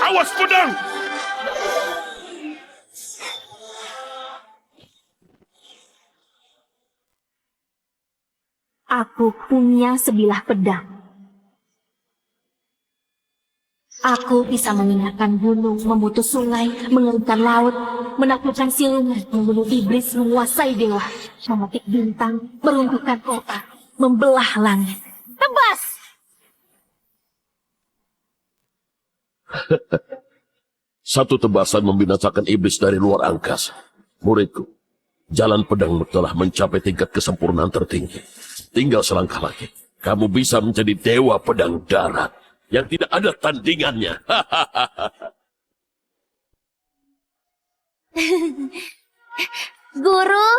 Awas pedang! Aku punya sebilah pedang. Aku bisa memindahkan gunung, memutus sungai, mengerukkan laut, menaklukkan siluman, membunuh iblis, menguasai dewa, memetik bintang, meruntuhkan kota, membelah langit. Tebas! Satu tebasan membinasakan iblis dari luar angkasa. Muridku, jalan pedang telah mencapai tingkat kesempurnaan tertinggi. Tinggal selangkah lagi. Kamu bisa menjadi dewa pedang darat yang tidak ada tandingannya. Guru,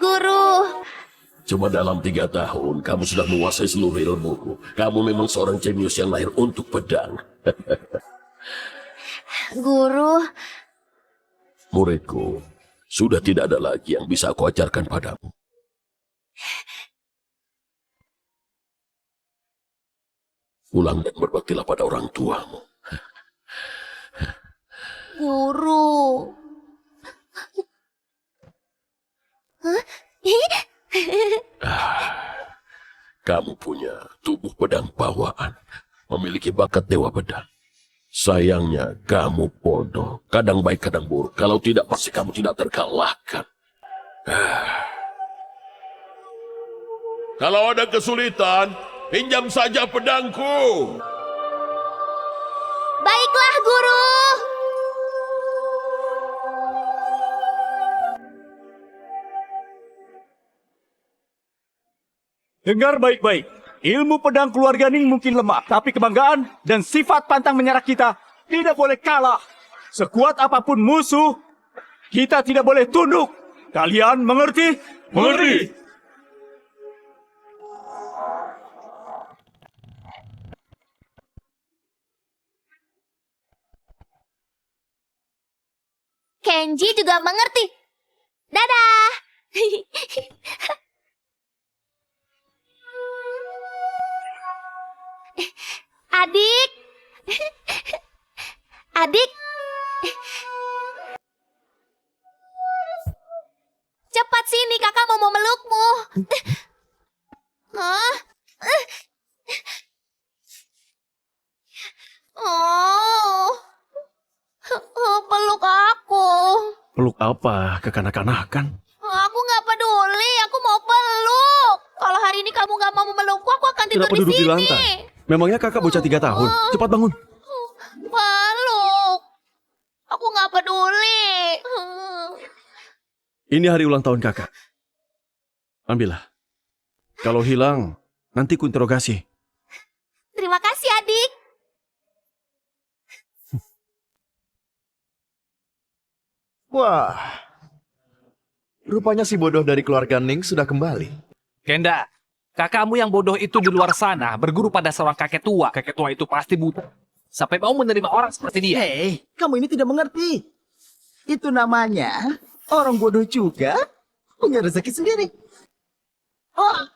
Guru, Cuma dalam 3 tahun, kamu sudah menguasai seluruh ilmuku. Kamu memang seorang jenius yang lahir untuk pedang. Guru, Muridku, sudah tidak ada lagi yang bisa aku ajarkan padamu. Pulang dan berbaktilah pada orang tuamu. Guru. Kamu punya tubuh pedang bawaan, memiliki bakat dewa pedang. Sayangnya kamu bodoh, kadang baik kadang buruk. Kalau tidak pasti kamu tidak terkalahkan. Kalau ada kesulitan, pinjam saja pedangku. Baiklah, Guru. Dengar baik-baik. Ilmu pedang keluarga Ning mungkin lemah, tapi kebanggaan dan sifat pantang menyerah kita tidak boleh kalah. Sekuat apapun musuh, kita tidak boleh tunduk. Kalian mengerti? Mengerti. Kenji juga mengerti. Dadah. Adik. Adik. Cepat sini, kakak mau memelukmu. Hah? Oh. Peluk aku. Peluk apa? Kekanak-kanakan. Aku nggak peduli, aku mau peluk. Kalau hari ini kamu nggak mau memelukku, aku akan tidur Kenapa di duduk sini. di lantai? Memangnya kakak bocah 3 tahun? Cepat bangun. Peluk. Aku nggak peduli. Ini hari ulang tahun kakak. Ambillah. Kalau hilang, nanti ku interogasi. Terima kasih, adik. Wah, rupanya si bodoh dari keluarga Ning sudah kembali. Kenda, kakakmu yang bodoh itu di luar sana berguru pada seorang kakek tua. Kakek tua itu pasti buta. Sampai mau menerima orang seperti dia. Hei, kamu ini tidak mengerti. Itu namanya orang bodoh juga punya rezeki sendiri. Oh.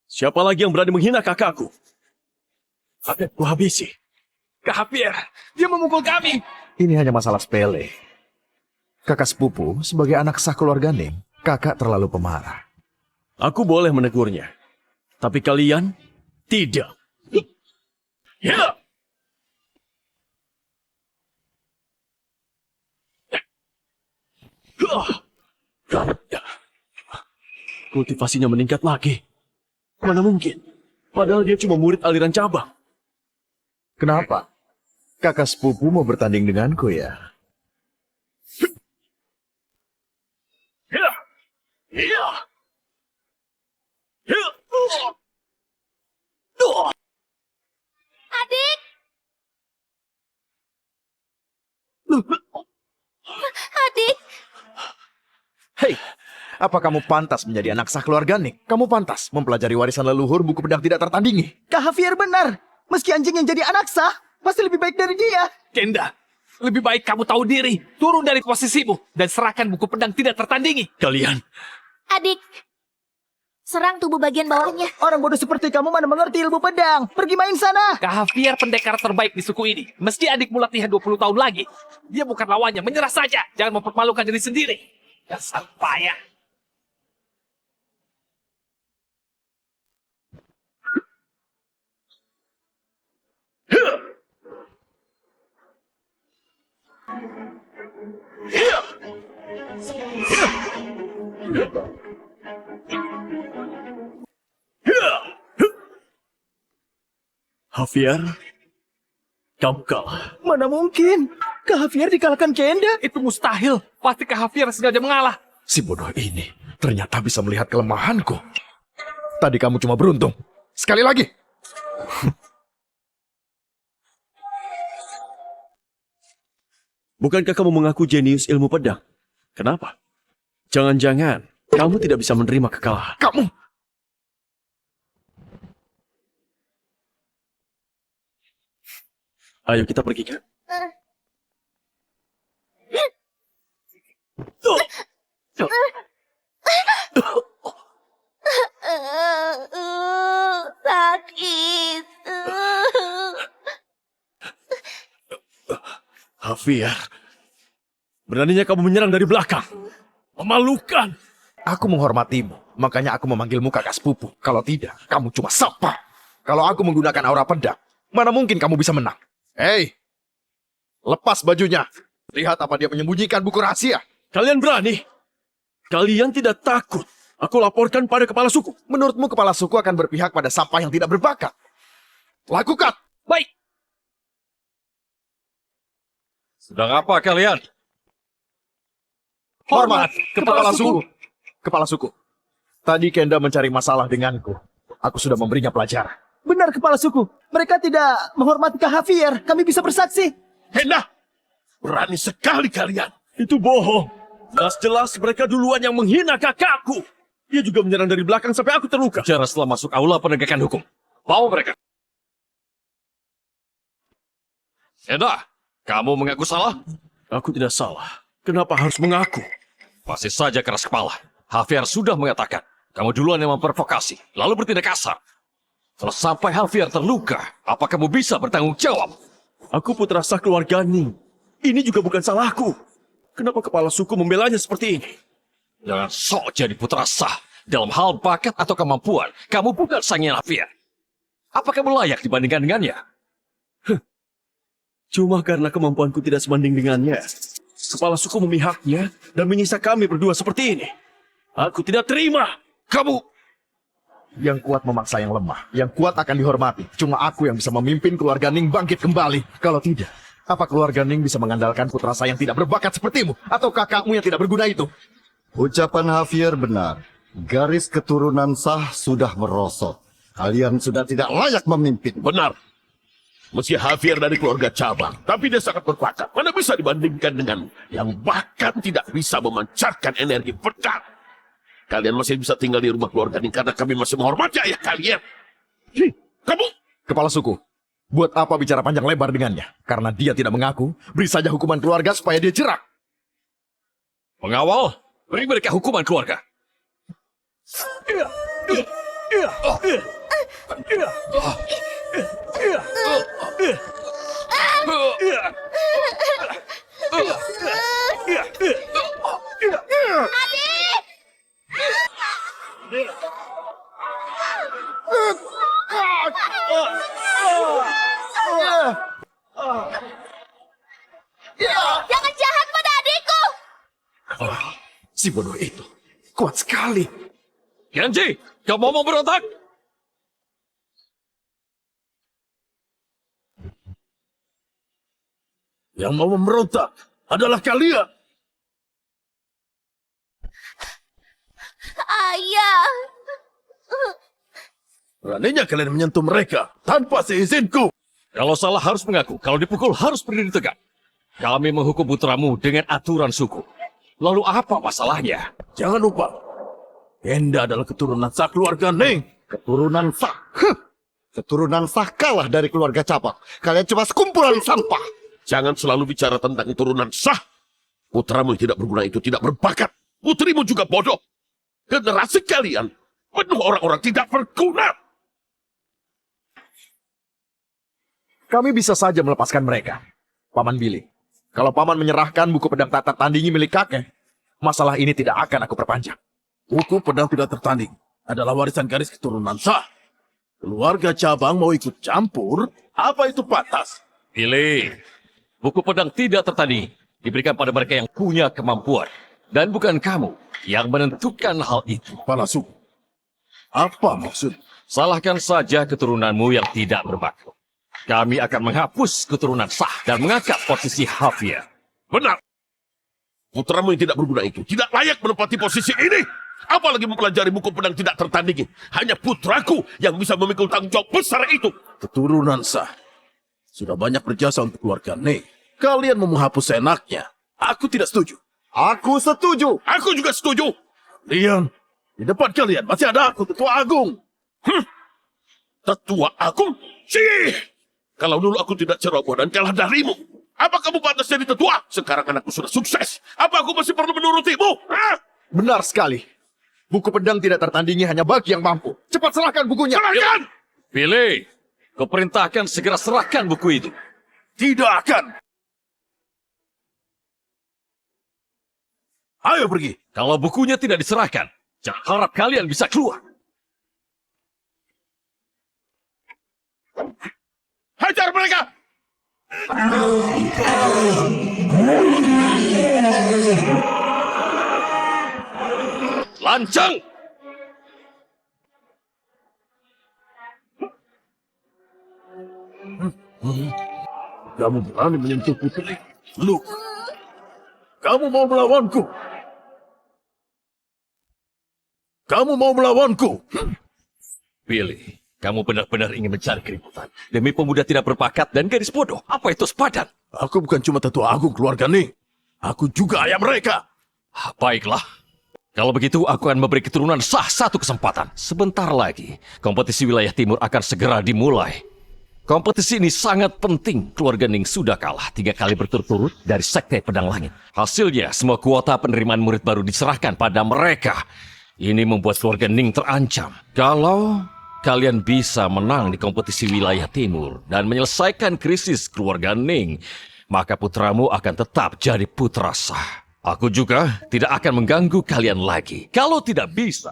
Siapa lagi yang berani menghina kakakku? Akan ku habisi. Kafir, dia memukul kami. Ini hanya masalah sepele. Kakak sepupu sebagai anak sah keluarga Ning, kakak terlalu pemarah. Aku boleh menegurnya. Tapi kalian tidak. Ya! Kultivasinya meningkat lagi. Mana mungkin? Padahal dia cuma murid aliran cabang. Kenapa? Kakak sepupu mau bertanding denganku ya? Ya! Ya! Ya! Adik. Adik. Hei, Apa kamu pantas menjadi anak sah keluarga Ning? Kamu pantas mempelajari warisan leluhur buku pedang tidak tertandingi. Kak Javier benar. Meski anjing yang jadi anak sah, pasti lebih baik dari dia. Kenda, lebih baik kamu tahu diri, turun dari posisimu, dan serahkan buku pedang tidak tertandingi. Kalian, Adik, serang tubuh bagian bawahnya. Orang bodoh seperti kamu mana mengerti ilmu pedang. Pergi main sana. Kak Javier pendekar terbaik di suku ini. Meski adikmu latihan 20 tahun lagi, dia bukan lawannya. Menyerah saja. Jangan mempermalukan diri sendiri. Dasar payah. Javier, kamu kalah. Mana mungkin. Kak Javier dikalahkan Kenda. Itu mustahil. Pasti Kak Javier sengaja mengalah. Si bodoh ini ternyata bisa melihat kelemahanku. Tadi kamu cuma beruntung. Sekali lagi. Bukankah kamu mengaku jenius ilmu pedang? Kenapa? Jangan-jangan kamu tidak bisa menerima kekalahan. Kamu. Ayo kita pergi kan? Sakit. Javier, beraninya kamu menyerang dari belakang. Memalukan. Aku menghormatimu, makanya aku memanggilmu kakak sepupu. Kalau tidak, kamu cuma sapa. Kalau aku menggunakan aura pedang, mana mungkin kamu bisa menang? Hei, lepas bajunya. Lihat apa dia menyembunyikan buku rahasia. Kalian berani? Kalian tidak takut? Aku laporkan pada kepala suku. Menurutmu kepala suku akan berpihak pada sampah yang tidak berbakat? Lakukan. Baik. Sedang apa kalian? Hormat, kepala suku. Kepala suku. Tadi Kenda mencari masalah denganku. Aku sudah memberinya pelajaran. Benar kepala suku. Mereka tidak menghormati Kak Javier. Kami bisa bersaksi. Kenda, berani sekali kalian. Itu bohong. Jelas-jelas mereka duluan yang menghina kakakku. Dia juga menyerang dari belakang sampai aku terluka. Cara setelah masuk aula penegakan hukum. Bawa mereka. Eda, kamu mengaku salah? Aku tidak salah. Kenapa harus mengaku? Masih saja keras kepala. Javier sudah mengatakan, kamu duluan yang memprovokasi, lalu bertindak kasar. Kalau sampai Javier terluka, apa kamu bisa bertanggung jawab? Aku putra sah keluarga Ning. Ini juga bukan salahku. Kenapa kepala suku membelanya seperti ini? Jangan sok jadi putra sah. Dalam hal bakat atau kemampuan, kamu bukan sangnya Javier. Apa kamu layak dibandingkan dengannya? Cuma karena kemampuanku tidak sebanding dengannya. Kepala suku memihaknya dan menyiksa kami berdua seperti ini. Aku tidak terima. Kamu... Yang kuat memaksa yang lemah. Yang kuat akan dihormati. Cuma aku yang bisa memimpin keluarga Ning bangkit kembali. Kalau tidak, apa keluarga Ning bisa mengandalkan putra saya yang tidak berbakat sepertimu? Atau kakakmu yang tidak berguna itu? Ucapan Javier benar. Garis keturunan sah sudah merosot. Kalian sudah tidak layak memimpin. Benar. Meski Javier dari keluarga cabang, tapi dia sangat berbakat. Mana bisa dibandingkan dengan yang bahkan tidak bisa memancarkan energi pedang. Kalian masih bisa tinggal di rumah keluarga ini karena kami masih menghormati ayah kalian. Kamu! Kepala suku, buat apa bicara panjang lebar dengannya? Karena dia tidak mengaku, beri saja hukuman keluarga supaya dia jerak. Pengawal, beri mereka hukuman keluarga. Jangan jahat pada adikku. Si bodoh itu, kuat sekali. Genji, kamu mau berontak? Yang mau memberontak adalah kalian. Ayah. Beraninya kalian menyentuh mereka tanpa seizinku. Kalau salah harus mengaku, kalau dipukul harus berdiri tegak. Kami menghukum putramu dengan aturan suku. Lalu apa masalahnya? Jangan lupa, Enda adalah keturunan sah keluarga Ning. Keturunan sah. Keturunan sah kalah dari keluarga Cabang. Kalian cuma sekumpulan sampah. Jangan selalu bicara tentang keturunan sah. Putramu yang tidak berguna itu tidak berbakat. Putrimu juga bodoh. Generasi kalian penuh orang-orang tidak berguna. Kami bisa saja melepaskan mereka. Paman Billy, kalau paman menyerahkan buku pedang tak tertandingi milik kakek, masalah ini tidak akan aku perpanjang. Buku pedang tidak tertanding adalah warisan garis keturunan sah. Keluarga Cabang mau ikut campur, apa itu pantas? Pilih. Buku pedang tidak tertandingi diberikan pada mereka yang punya kemampuan. Dan bukan kamu yang menentukan hal itu. Palasu. Apa maksud? Salahkan saja keturunanmu yang tidak berbakat. Kami akan menghapus keturunan sah dan mengangkat posisi Javier. Benar. Putramu yang tidak berguna itu tidak layak menempati posisi ini. Apalagi mempelajari buku pedang tidak tertandingi. Hanya putraku yang bisa memikul tanggung jawab besar itu. Keturunan sah. Sudah banyak berjasa untuk keluarga Ning. Kalian mau menghapus enaknya. Aku tidak setuju. Aku setuju. Aku juga setuju. Lian, di depan kalian masih ada aku, Tetua Agung. Tetua Agung? Sih. Kalau dulu aku tidak ceroboh dan kalah darimu, apa kamu pantas jadi tetua? Sekarang anakku sudah sukses. Apa aku masih perlu menurutimu? Hah? Benar sekali. Buku pedang tidak tertandingi hanya bagi yang mampu. Cepat serahkan bukunya. Serahkan! Pilih. Kuperintahkan segera serahkan buku itu. Tidak akan. Ayo pergi. Kalau bukunya tidak diserahkan, jangan harap kalian bisa keluar. Hajar mereka! Lancang! Kamu berani menyentuh putri? Luke, kamu mau melawanku? Kamu mau melawanku? Pilih. Kamu benar-benar ingin mencari keributan. Demi pemuda tidak berbakat dan gadis bodoh. Apa itu sepadan? Aku bukan cuma Tetua Agung keluarga Ning. Aku juga ayah mereka. Baiklah. Kalau begitu, aku akan memberi keturunan sah satu kesempatan. Sebentar lagi, kompetisi wilayah timur akan segera dimulai. Kompetisi ini sangat penting. Keluarga Ning sudah kalah 3 kali berturut-turut dari Sekte Pedang Langit. Hasilnya, semua kuota penerimaan murid baru diserahkan pada mereka. Ini membuat keluarga Ning terancam. Kalau kalian bisa menang di kompetisi wilayah timur dan menyelesaikan krisis keluarga Ning, maka putramu akan tetap jadi putra sah. Aku juga tidak akan mengganggu kalian lagi. Kalau tidak bisa,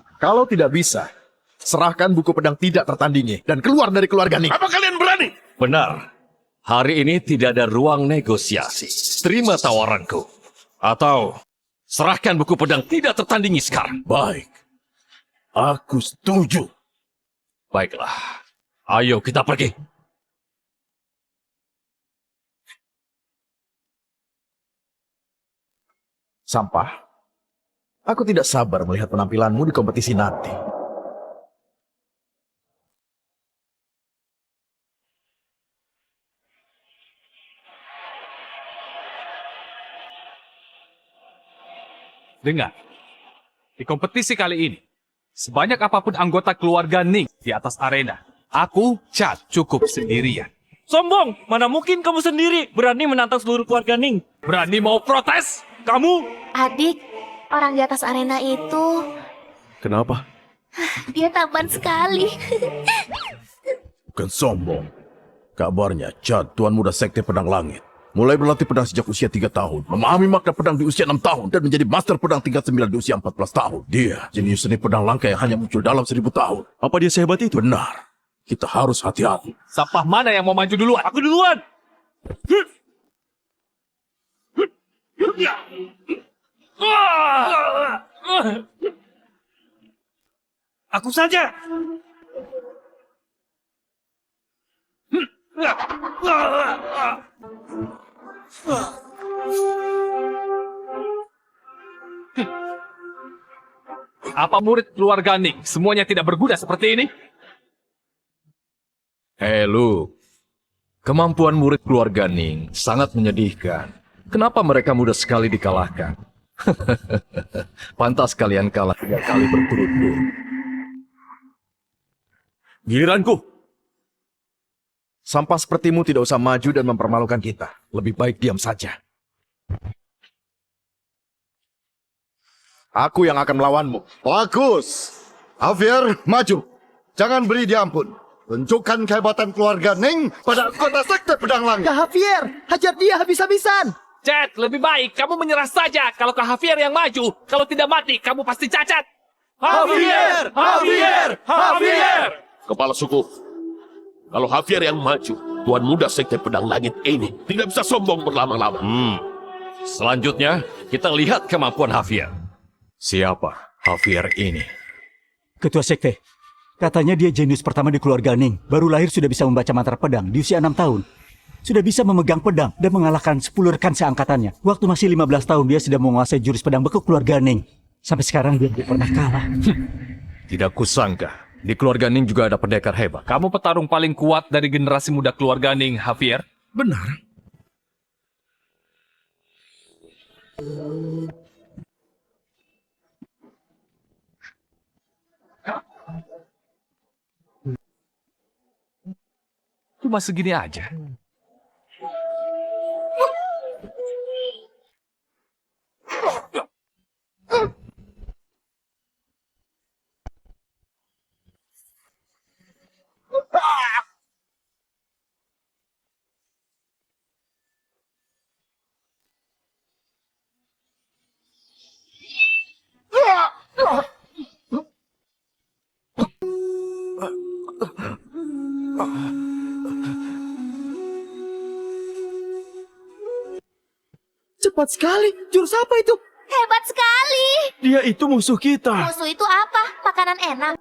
Serahkan buku pedang tidak tertandingi dan keluar dari keluarga Ning. Apa kalian berani? benar. Hari ini tidak ada ruang negosiasi. Terima tawaranku. Atau serahkan buku pedang tidak tertandingi sekarang. Baik. Aku setuju. Baiklah. Ayo kita pergi. Sampah. Aku tidak sabar melihat penampilanmu di kompetisi nanti. Dengar, di kompetisi kali ini, sebanyak apapun anggota keluarga Ning di atas arena, aku, Chad, cukup sendirian. Sombong, mana mungkin kamu sendiri berani menantang seluruh keluarga Ning? Berani mau protes? Kamu? Adik, orang di atas arena itu, Kenapa? dia tampan sekali. Bukan sombong. Kabarnya, Chad, Tuan Muda Sekte Pedang Langit, mulai berlatih pedang sejak usia 3 tahun, memahami makna pedang di usia 6 tahun, dan menjadi master pedang tingkat 9 di usia 14 tahun. Dia jenius seni pedang langka yang hanya muncul dalam 1000 tahun. Apa dia sehebat itu? Benar. Kita harus hati-hati. Sampah mana yang mau maju duluan? Aku duluan. Aku saja. Apa murid keluarga Ning semuanya tidak berguna seperti ini? Hei Luke, kemampuan murid keluarga Ning sangat menyedihkan. Kenapa mereka mudah sekali dikalahkan? Pantas kalian kalah 3 kali berturut-turut. Giliranku. Sampah sepertimu tidak usah maju dan mempermalukan kita. Lebih baik diam saja. Aku yang akan melawanmu. Bagus. Javier, maju. Jangan beri dia ampun. Tunjukkan kehebatan keluarga Ning pada kota sekte pedang langit. Kak Javier, hajar dia habis-habisan. Jet, lebih baik kamu menyerah saja. Kalau Kak Javier yang maju, kalau tidak mati, kamu pasti cacat. Javier! Javier! Javier! Kepala suku, kalau Javier yang maju, Tuan Muda Sekte Pedang Langit ini tidak bisa sombong berlama-lama. Selanjutnya, kita lihat kemampuan Javier. Siapa Javier ini? Ketua Sekte, katanya dia jenius pertama di keluarga Ning. Baru lahir sudah bisa membaca mantra pedang di usia 6 tahun. Sudah bisa memegang pedang dan mengalahkan 10 rekan seangkatannya. Waktu masih 15 tahun dia sudah menguasai jurus pedang bekuk keluarga Ning. Sampai sekarang dia belum pernah kalah. Tidak kusangka. Di keluarga Ning juga ada pendekar hebat. Kamu petarung paling kuat dari generasi muda keluarga Ning, Javier. Benar. Cuma segini aja. Cepat sekali. Jurus apa itu? Hebat sekali. Dia itu musuh kita. Musuh itu apa? Makanan enak.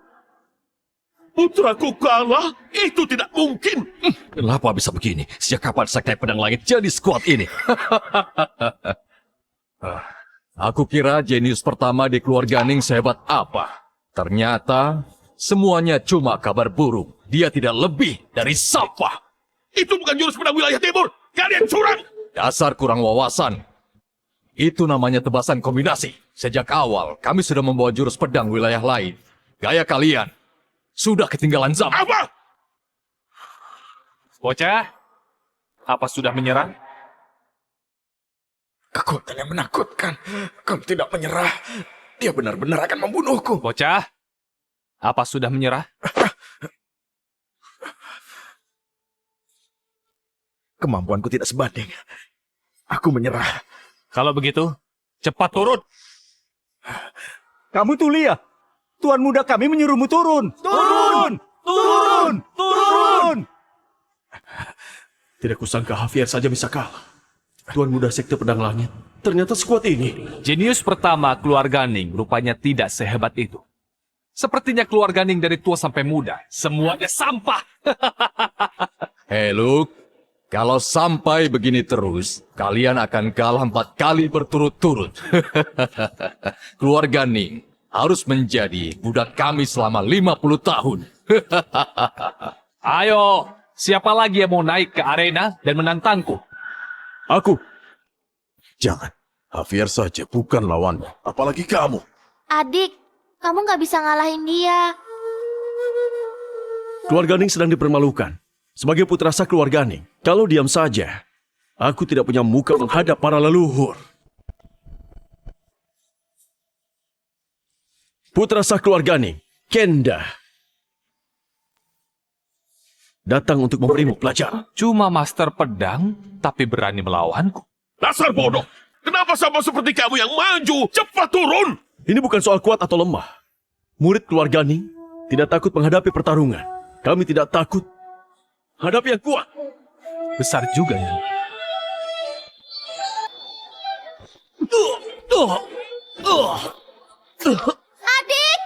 Putraku kalah? Itu tidak mungkin. Kenapa bisa begini? Sejak kapan Sekte Pedang Langit jadi skuad ini? Aku kira jenius pertama di keluarga Ning sehebat apa. Ternyata semuanya cuma kabar buruk. Dia tidak lebih dari sampah. Itu bukan jurus pedang wilayah timur. Kalian curang. Dasar kurang wawasan. Itu namanya tebasan kombinasi. Sejak awal, kami sudah membawa jurus pedang wilayah lain. Gaya kalian sudah ketinggalan zaman. Apa? Bocah, apa sudah menyerah? Kekuatan yang menakutkan. Kamu tidak menyerah. Dia benar-benar akan membunuhku. Bocah, apa sudah menyerah? Kemampuanku tidak sebanding. Aku menyerah. Kalau begitu, cepat turun. Kamu tuh lihat. Tuan muda kami menyuruhmu turun. Turun! Turun! Turun! Tidak kusangka Javier saja bisa kalah. Tuan muda Sekte Pedang Langit ternyata sekuat ini. Jenius pertama keluarga Ning rupanya tidak sehebat itu. Sepertinya keluarga Ning dari tua sampai muda, semuanya sampah. Hei Luke, kalau sampai begini terus, kalian akan kalah 4 kali berturut-turut. Keluarga Ning harus menjadi budak kami selama 50 tahun. Ayo, siapa lagi yang mau naik ke arena dan menantangku? Aku. Jangan. Javier saja bukan lawanmu. Apalagi kamu. Adik, kamu nggak bisa ngalahin dia. Keluarga Ning sedang dipermalukan. Sebagai putra sah keluarga Ning, kalau diam saja, aku tidak punya muka menghadap para leluhur. Putra sah keluarga Ning, Kenda, datang untuk memberimu pelajaran. Cuma master pedang, tapi berani melawanku. Dasar bodoh. Kenapa sama seperti kamu yang maju? Cepat turun. Ini bukan soal kuat atau lemah. Murid keluarga Ning tidak takut menghadapi pertarungan. Kami tidak takut. Hadapi yang kuat. Besar juga ya. Adik!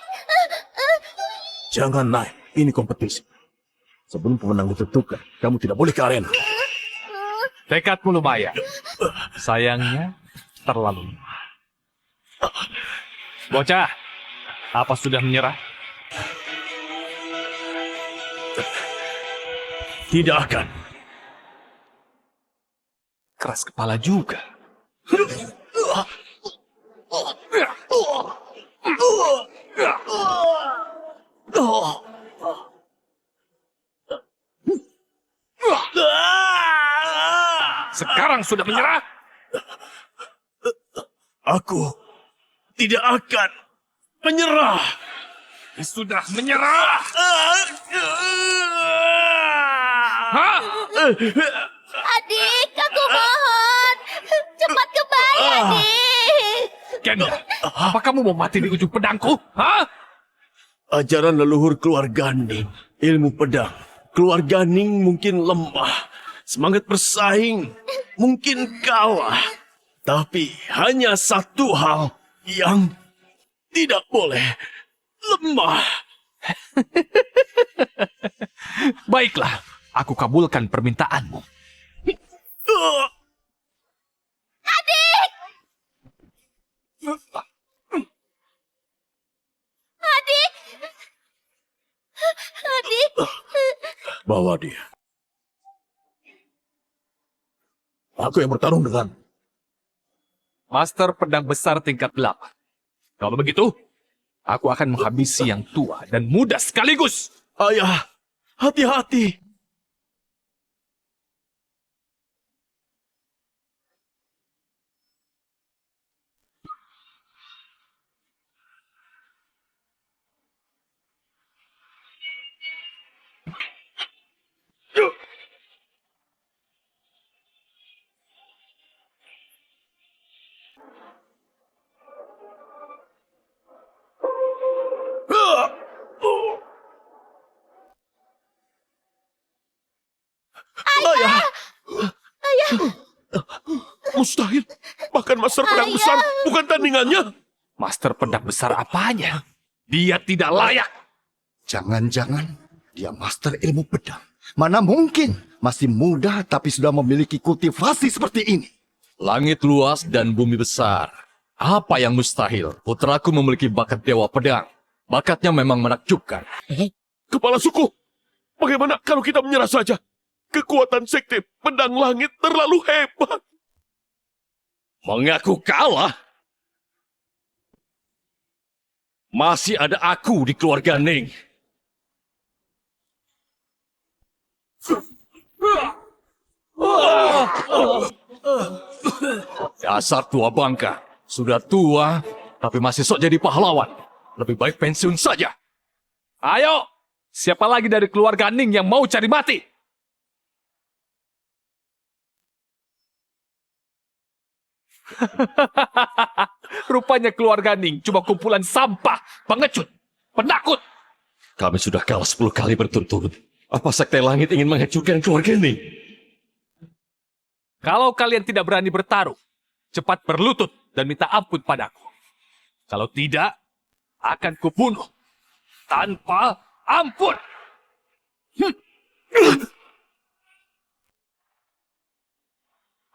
Jangan naik. Ini kompetisi. Sebelum pemenang ditentukan, kamu tidak boleh ke arena. Tekadmu lumayan. Sayangnya, terlalu lemah. Bocah, apa sudah menyerah? Tidak akan. Keras kepala juga. Sekarang sudah menyerah? Aku tidak akan menyerah. Sudah menyerah? Hah? Adik, aku mohon. Cepat kembali, adik. Kenda, apa kamu mau mati di ujung pedangku? Hah? Ajaran leluhur keluarga Ning, ilmu pedang. Keluarga Ning mungkin lemah, semangat bersaing mungkin kalah. Tapi hanya satu hal yang tidak boleh lemah. Baiklah, aku kabulkan permintaanmu. Adik! Adik! Adik! Bawa dia. Aku yang bertarung dengan Master pedang besar tingkat 8. Kalau begitu, aku akan menghabisi yang tua dan muda sekaligus. ayah. Hati-hati. Ayah. Mustahil. Bahkan master pedang besar bukan tandingannya. Master pedang besar apanya? Dia tidak layak. Jangan-jangan dia master ilmu pedang. Mana mungkin masih muda tapi sudah memiliki kultivasi seperti ini. Langit luas dan bumi besar. Apa yang mustahil? Putraku memiliki bakat dewa pedang. Bakatnya memang menakjubkan. Kepala suku. Bagaimana kalau kita menyerah saja? Kekuatan sekte pedang langit terlalu hebat. Mengaku kalah? Masih ada aku di keluarga Ning. Dasar tua bangka. Sudah tua, tapi masih sok jadi pahlawan. Lebih baik pensiun saja. Ayo, siapa lagi dari keluarga Ning yang mau cari mati? Rupanya keluarga Ning cuma kumpulan sampah, pengecut, penakut. Kami sudah kalah 10 kali berturut-turut. Apa sekte langit ingin menghancurkan keluarga Ning? Kalau kalian tidak berani bertarung, cepat berlutut dan minta ampun padaku. Kalau tidak, akan kubunuh tanpa ampun.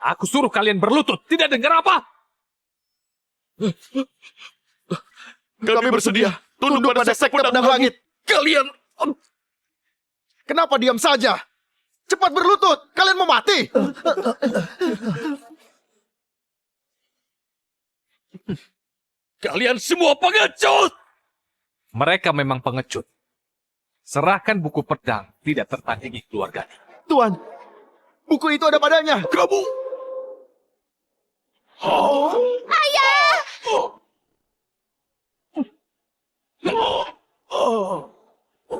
Aku suruh kalian berlutut, tidak dengar apa? Kami bersedia tunduk pada sekte pedang langit. Kalian... Kenapa diam saja? Cepat berlutut, kalian mau mati. Kalian semua pengecut! Mereka memang pengecut. Serahkan buku pedang, tidak tertandingi keluarga Ning. Tuan, buku itu ada padanya. Kamu. Ayah!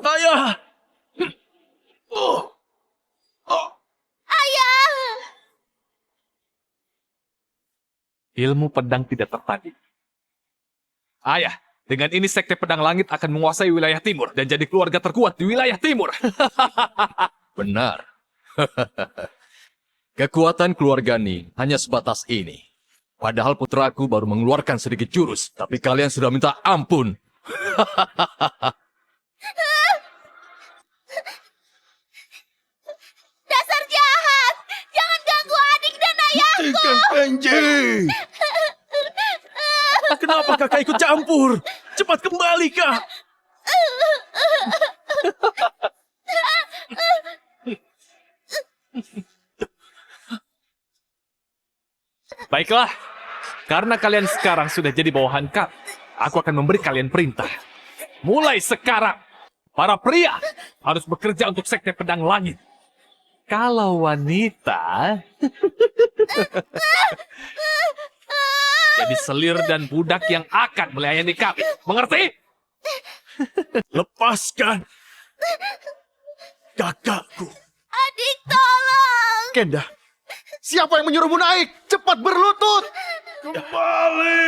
Ayah. Ayah! Ilmu pedang tidak tertanding. Ayah, dengan ini sekte pedang langit akan menguasai wilayah timur dan jadi keluarga terkuat di wilayah timur. Benar. Kekuatan keluarga Ning hanya sebatas ini. Padahal putraku baru mengeluarkan sedikit jurus, tapi kalian sudah minta ampun. Dasar jahat! Jangan ganggu adik dan ayahku! Ikan Kenji. Kenapa kakak ikut campur? Cepat kembali, Kak. Baiklah, karena kalian sekarang sudah jadi bawahan kami, aku akan memberi kalian perintah. Mulai sekarang, para pria harus bekerja untuk Sekte Pedang Langit. Kalau wanita, jadi selir dan budak yang akan melayani kami. Mengerti? Lepaskan kakakku. Adik, tolong! Kenda, siapa yang menyuruhmu naik? Cepat berlutut! Kembali!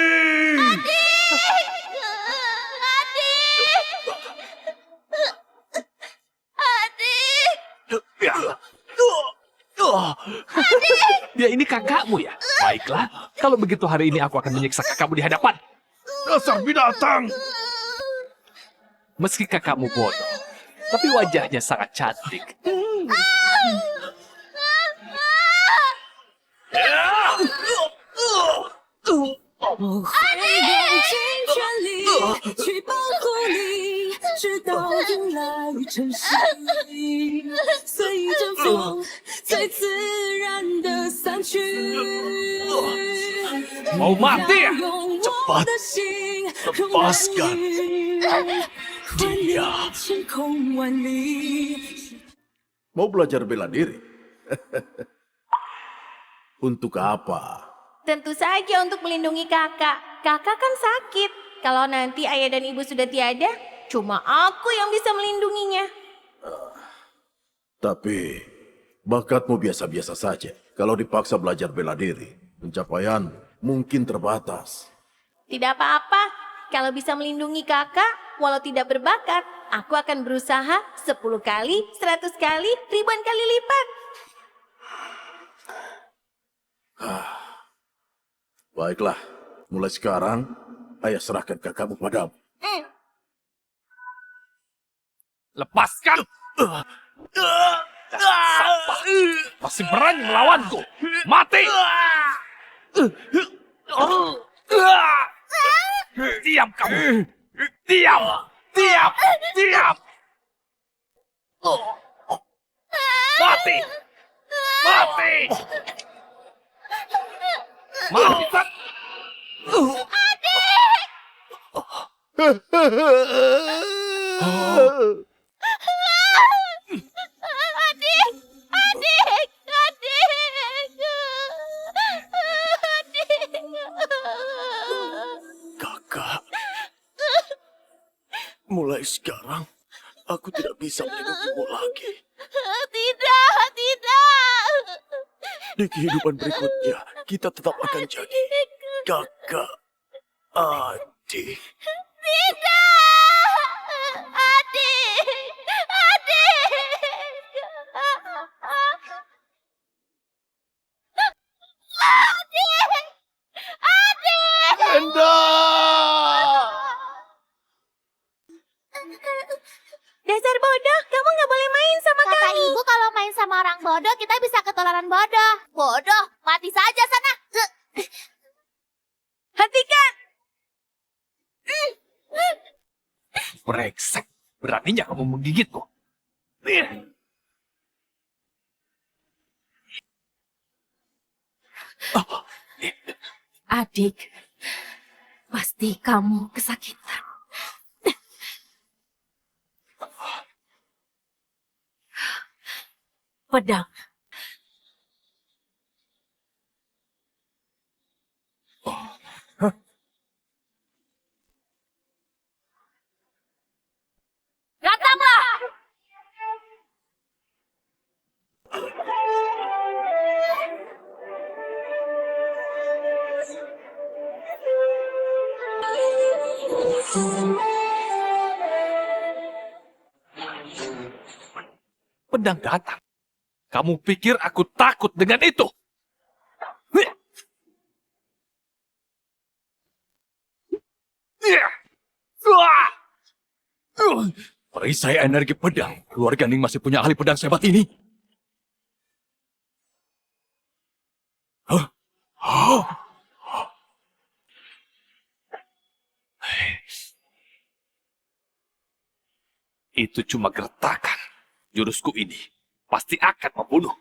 Dia ini kakakmu ya? Baiklah, kalau begitu hari ini aku akan menyiksa kakakmu di hadapan. Dasar binatang! Meski kakakmu bodoh, tapi wajahnya sangat cantik. Mau mati ya? Cepat lepaskan dia. Mau belajar bela diri? Untuk apa? Tentu saja untuk melindungi kakak. Kakak kan sakit. Kalau nanti ayah dan ibu sudah tiada, cuma aku yang bisa melindunginya. Tapi bakatmu biasa-biasa saja. Kalau dipaksa belajar bela diri, pencapaian mungkin terbatas. Tidak apa-apa. Kalau bisa melindungi kakak, walau tidak berbakat, aku akan berusaha 10 kali, 100 kali, ribuan kali lipat. Baiklah, mulai sekarang ayah serahkan kakakmu padamu. Lepaskan! Sampah. Masih berani melawanku. Mati! Diam kamu! Diam! Diam! Diam! Mati! Mati! Mati! Kakak, mulai sekarang aku tidak bisa melindungimu lagi. Tidak, tidak. Di kehidupan berikutnya, kita tetap akan jadi kakak adik. Dasar bodoh, kamu nggak boleh main sama kami. Kata ibu kalau main sama orang bodoh, kita bisa ketularan bodoh. Bodoh, mati saja sana. Hentikan! Brengsek! Beraninya kamu menggigitku. Adik, pasti kamu kesakitan. Pedang. Datanglah. Pedang datang. Kamu pikir aku takut dengan itu? Perisai energi pedang. Keluarga Ning masih punya ahli pedang sehebat ini. Itu cuma gertakan. Jurusku ini pasti akan membunuh.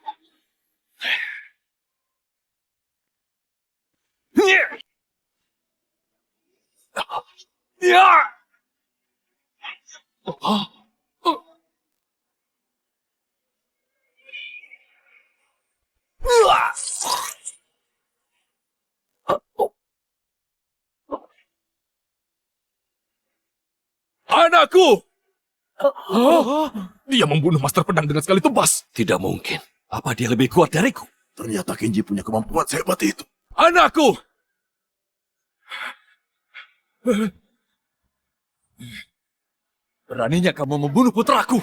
Anakku! Dia membunuh Master Pedang dengan sekali tebas. Tidak mungkin. Apa dia lebih kuat dariku? Ternyata Kenji punya kemampuan sehebat itu. Anakku! Beraninya kamu membunuh putraku.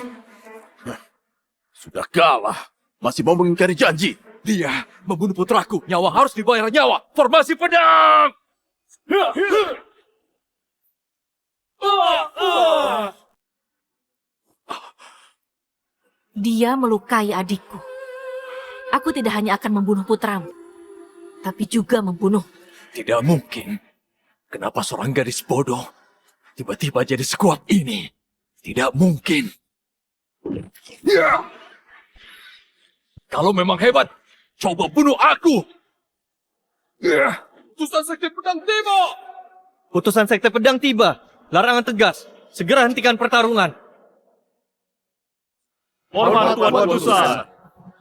Sudah kalah. Masih mau mengingkari janji. Dia membunuh putraku. Nyawa harus dibayar nyawa. Formasi pedang! Dia melukai adikku. Aku tidak hanya akan membunuh putramu, tapi juga membunuh. Tidak mungkin. Kenapa seorang gadis bodoh tiba-tiba jadi sekuat ini? Tidak mungkin. Kalau memang hebat, coba bunuh aku. Utusan Sekte Pedang tiba. Utusan Sekte Pedang tiba. Larangan tegas. Segera hentikan pertarungan. Hormat Tuan Utusan.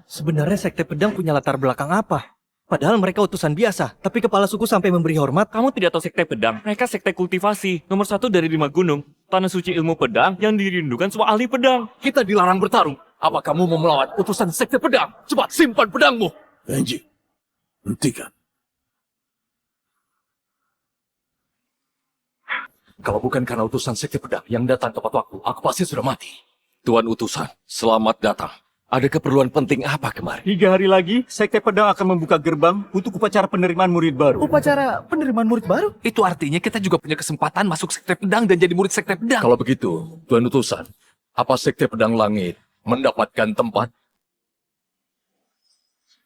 Sebenarnya Sekte Pedang punya latar belakang apa? Padahal mereka utusan biasa, tapi kepala suku sampai memberi hormat. Kamu tidak tahu Sekte Pedang? Mereka sekte kultivasi, nomor 1 dari 5 gunung. Tanah suci ilmu pedang yang dirindukan semua ahli pedang. Kita dilarang bertarung. Apa kamu mau melawan utusan Sekte Pedang? Cepat simpan pedangmu. Kenji, hentikan. Kalau bukan karena utusan Sekte Pedang yang datang tepat waktu, aku pasti sudah mati. Tuan Utusan, selamat datang. Ada keperluan penting apa kemarin? 3 hari lagi, Sekte Pedang akan membuka gerbang untuk upacara penerimaan murid baru. Upacara penerimaan murid baru? Itu artinya kita juga punya kesempatan masuk Sekte Pedang dan jadi murid Sekte Pedang. Kalau begitu, Tuan Utusan, apa Sekte Pedang Langit mendapatkan tempat?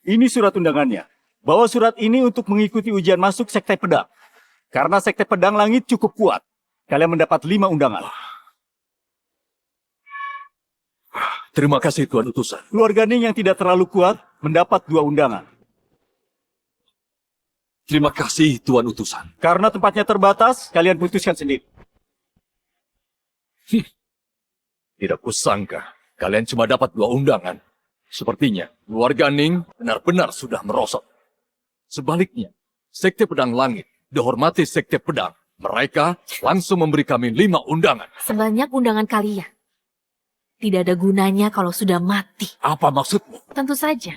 Ini surat undangannya. Bawa surat ini untuk mengikuti ujian masuk Sekte Pedang. Karena Sekte Pedang Langit cukup kuat. Kalian mendapat 5 undangan. Terima kasih Tuan Utusan. Keluarga Ning yang tidak terlalu kuat mendapat 2 undangan. Terima kasih Tuan Utusan. Karena tempatnya terbatas, kalian putuskan sendiri. Tidak kusangka, kalian cuma dapat 2 undangan. Sepertinya, keluarga Ning benar-benar sudah merosot. Sebaliknya, Sekte Pedang Langit dihormati Sekte Pedang. Mereka langsung memberi kami 5 undangan. Sebanyak undangan kalian. Tidak ada gunanya kalau sudah mati. Apa maksudmu? Tentu saja.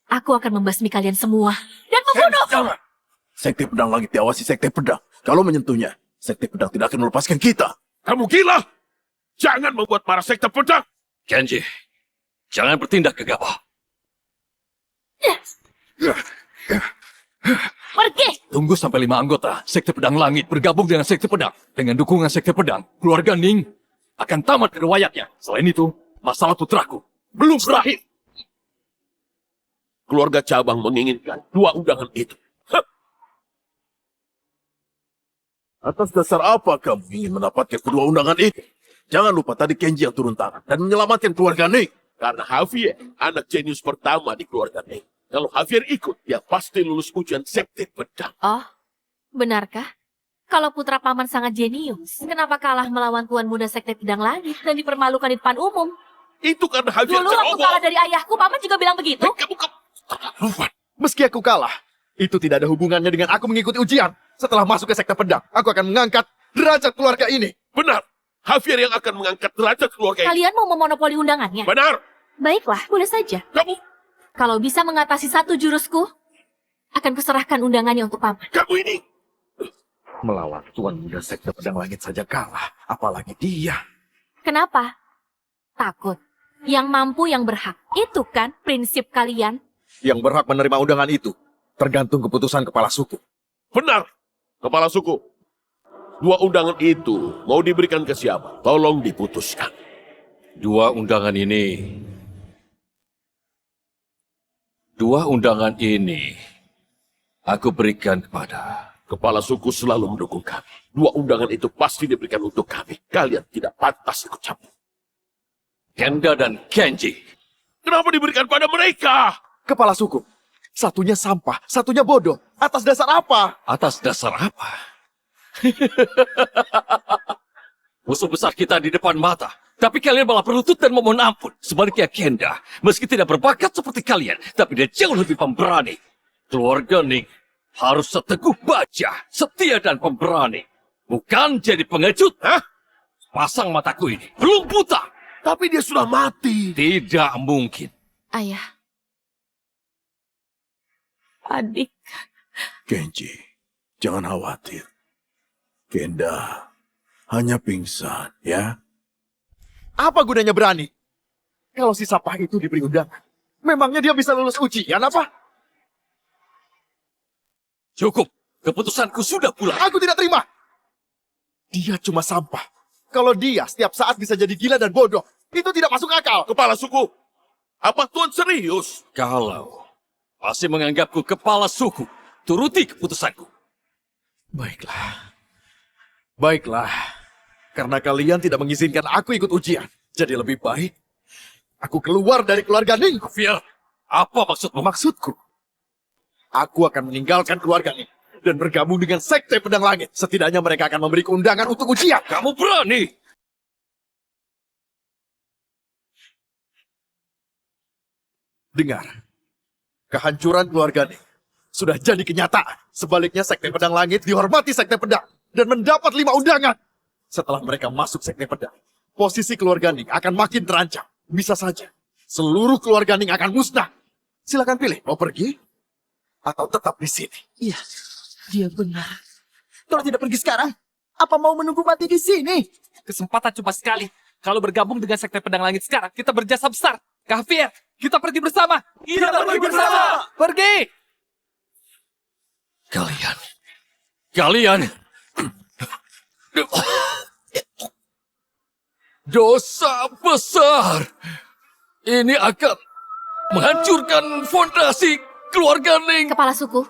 Aku akan membasmi kalian semua dan membunuh. Jangan. Sekte Pedang Langit diawasi Sekte Pedang. Kalau menyentuhnya, Sekte Pedang tidak akan melepaskan kita. Kamu gila! Jangan membuat para Sekte Pedang! Kenji, jangan bertindak gegabah. Pergi! Tunggu sampai 5 anggota Sekte Pedang Langit bergabung dengan Sekte Pedang. Dengan dukungan Sekte Pedang, keluarga Ning akan tamat riwayatnya. Selain itu, masalah putraku belum berakhir. Keluarga cabang menginginkan 2 undangan itu. Atas dasar apa kamu ingin mendapatkan kedua undangan itu? Jangan lupa tadi Kenji yang turun tangan dan menyelamatkan keluarga Ning. Karena Javier, anak jenius pertama di keluarga Ning. Kalau Javier ikut, dia pasti lulus ujian Sekte Pedang. Oh, benarkah? Kalau putra paman sangat jenius, kenapa kalah melawan tuan muda Sekte Pedang Langit dan dipermalukan di depan umum? Itu karena Javier Dulu waktu kalah dari ayahku, paman juga bilang begitu. Meski aku kalah, itu tidak ada hubungannya dengan aku mengikuti ujian. Setelah masuk ke Sekte Pedang, aku akan mengangkat derajat keluarga ini. Benar, Javier yang akan mengangkat derajat keluarga ini. Kalian mau memonopoli undangannya? Benar. Baiklah, boleh saja. Kamu Kalau bisa mengatasi 1 jurusku, akan kuserahkan undangannya untuk paman. ini. Melawan Tuan Muda Sekte Pedang Langit saja kalah, apalagi dia. Kenapa? Takut. Yang mampu yang berhak. Itu kan prinsip kalian. Yang berhak menerima undangan itu tergantung keputusan kepala suku. Benar, kepala suku. 2 undangan itu mau diberikan ke siapa? Tolong diputuskan. 2 undangan ini aku berikan kepada... Kepala suku selalu mendukung kami. 2 undangan itu pasti diberikan untuk kami. Kalian tidak pantas ikut campur. Kenda dan Kenji. Kenapa diberikan pada mereka? Kepala suku, satunya sampah, satunya bodoh. Atas dasar apa? Atas dasar apa? Musuh besar kita di depan mata. Tapi kalian malah berlutut dan memohon ampun. Sebaliknya Kenda, meski tidak berbakat seperti kalian, tapi dia jauh lebih pemberani. Keluarga Ning harus seteguh baja, setia dan pemberani. Bukan jadi pengecut. Hah? Pasang mataku ini, belum buta. Tapi dia sudah mati. Tidak mungkin. Ayah. Adik. Kenji, jangan khawatir. Kenda hanya pingsan, ya. Apa gunanya berani? Kalau si Sapah itu diberi undangan, memangnya dia bisa lulus ujian apa? Cukup, keputusanku sudah bulat. Aku tidak terima. Dia cuma sampah. Kalau dia setiap saat bisa jadi gila dan bodoh, itu tidak masuk akal. Kepala suku, apa Tuan serius? Kalau masih menganggapku kepala suku, turuti keputusanku. Baiklah. Baiklah. Karena kalian tidak mengizinkan aku ikut ujian. Jadi lebih baik aku keluar dari keluarga Ning. Fiel, apa maksudmu? Maksudku, aku akan meninggalkan keluarga Ning dan bergabung dengan Sekte Pedang Langit. Setidaknya mereka akan memberi undangan untuk ujian. Kamu berani? Dengar, kehancuran keluarga Ning sudah jadi kenyataan. Sebaliknya Sekte Pedang Langit dihormati Sekte Pedang dan mendapat 5 undangan. Setelah mereka masuk Sekte Pedang, posisi keluarga Ning akan makin terancam. Bisa saja seluruh keluarga Ning akan musnah. Silakan pilih, mau pergi atau tetap di sini. Iya, dia benar. Kalau tidak pergi sekarang, apa mau menunggu mati di sini? Kesempatan cuma sekali. Kalau bergabung dengan Sekte Pedang Langit sekarang, kita berjasa besar. Kahfir, kita pergi bersama. Kita pergi bersama. Pergi. Kalian. Dosa besar. Ini akan menghancurkan fondasi keluarga Ning. Kepala suku,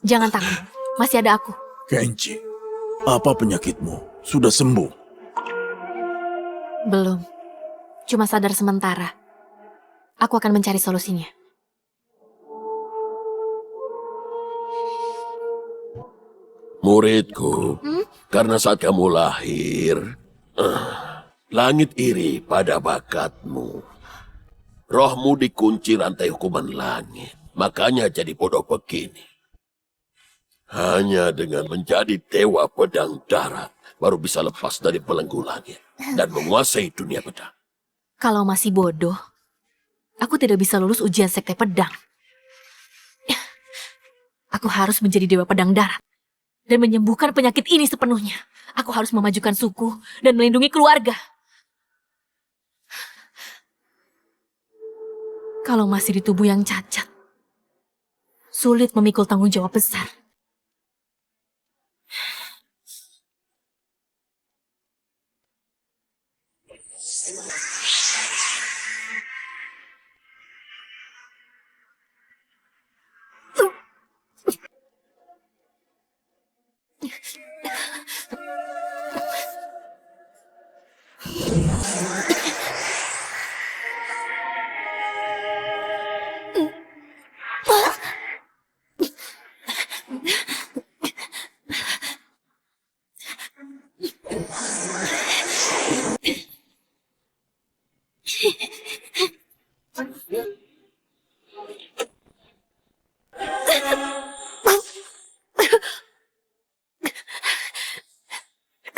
jangan takut. Masih ada aku. Kenji, apa penyakitmu? Sudah sembuh? Belum. Cuma sadar sementara. Aku akan mencari solusinya. Muridku, karena saat kamu lahir, langit iri pada bakatmu. Rohmu dikunci rantai hukuman langit, makanya jadi bodoh begini. Hanya dengan menjadi dewa pedang darat, baru bisa lepas dari belenggu langit dan menguasai dunia pedang. Kalau masih bodoh, aku tidak bisa lulus ujian Sekte Pedang. Aku harus menjadi dewa pedang darat dan menyembuhkan penyakit ini sepenuhnya. Aku harus memajukan suku dan melindungi keluarga. Kalau masih di tubuh yang cacat, sulit memikul tanggung jawab besar.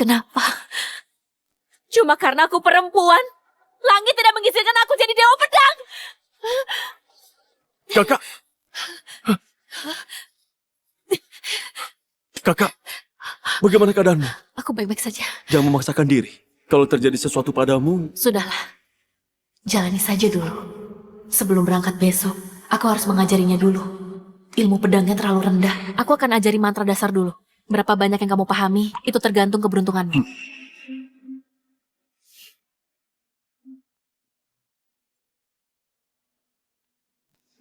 Kenapa? Cuma karena aku perempuan. Langit tidak mengizinkan aku jadi dewa pedang. Kakak! Kakak, bagaimana keadaanmu? Aku baik-baik saja. Jangan memaksakan diri. Kalau terjadi sesuatu padamu... Sudahlah. Jalani saja dulu. Sebelum berangkat besok, aku harus mengajarinya dulu. Ilmu pedangnya terlalu rendah. Aku akan ajari mantra dasar dulu. Berapa banyak yang kamu pahami, itu tergantung keberuntunganmu.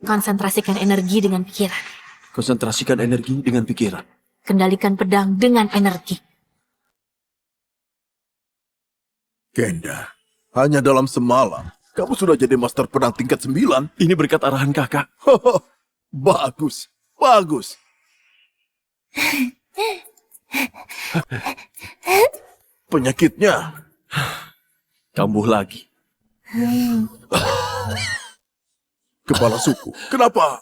Konsentrasikan energi dengan pikiran. Konsentrasikan energi dengan pikiran. Kendalikan pedang dengan energi. Kenda, hanya dalam semalam, kamu sudah jadi master pedang tingkat 9. Ini berkat arahan kakak. Bagus, bagus. Penyakitnya kambuh lagi. Kepala suku, kenapa?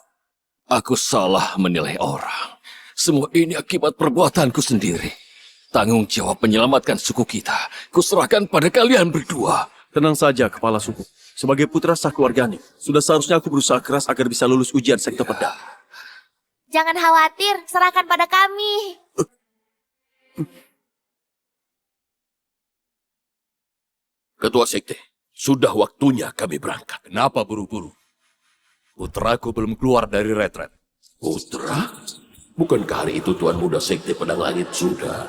Aku salah menilai orang. Semua ini akibat perbuatanku sendiri. Tanggung jawab menyelamatkan suku kita, kuserahkan pada kalian berdua. Tenang saja, kepala suku. Sebagai putra sah keluarganya, sudah seharusnya aku berusaha keras agar bisa lulus ujian sekte pedang. Jangan khawatir, serahkan pada kami. Ketua Sekte, sudah waktunya kami berangkat. Kenapa buru-buru? Putraku belum keluar dari retret. Putra? Bukankah hari itu Tuan Muda Sekte Pedang Langit sudah?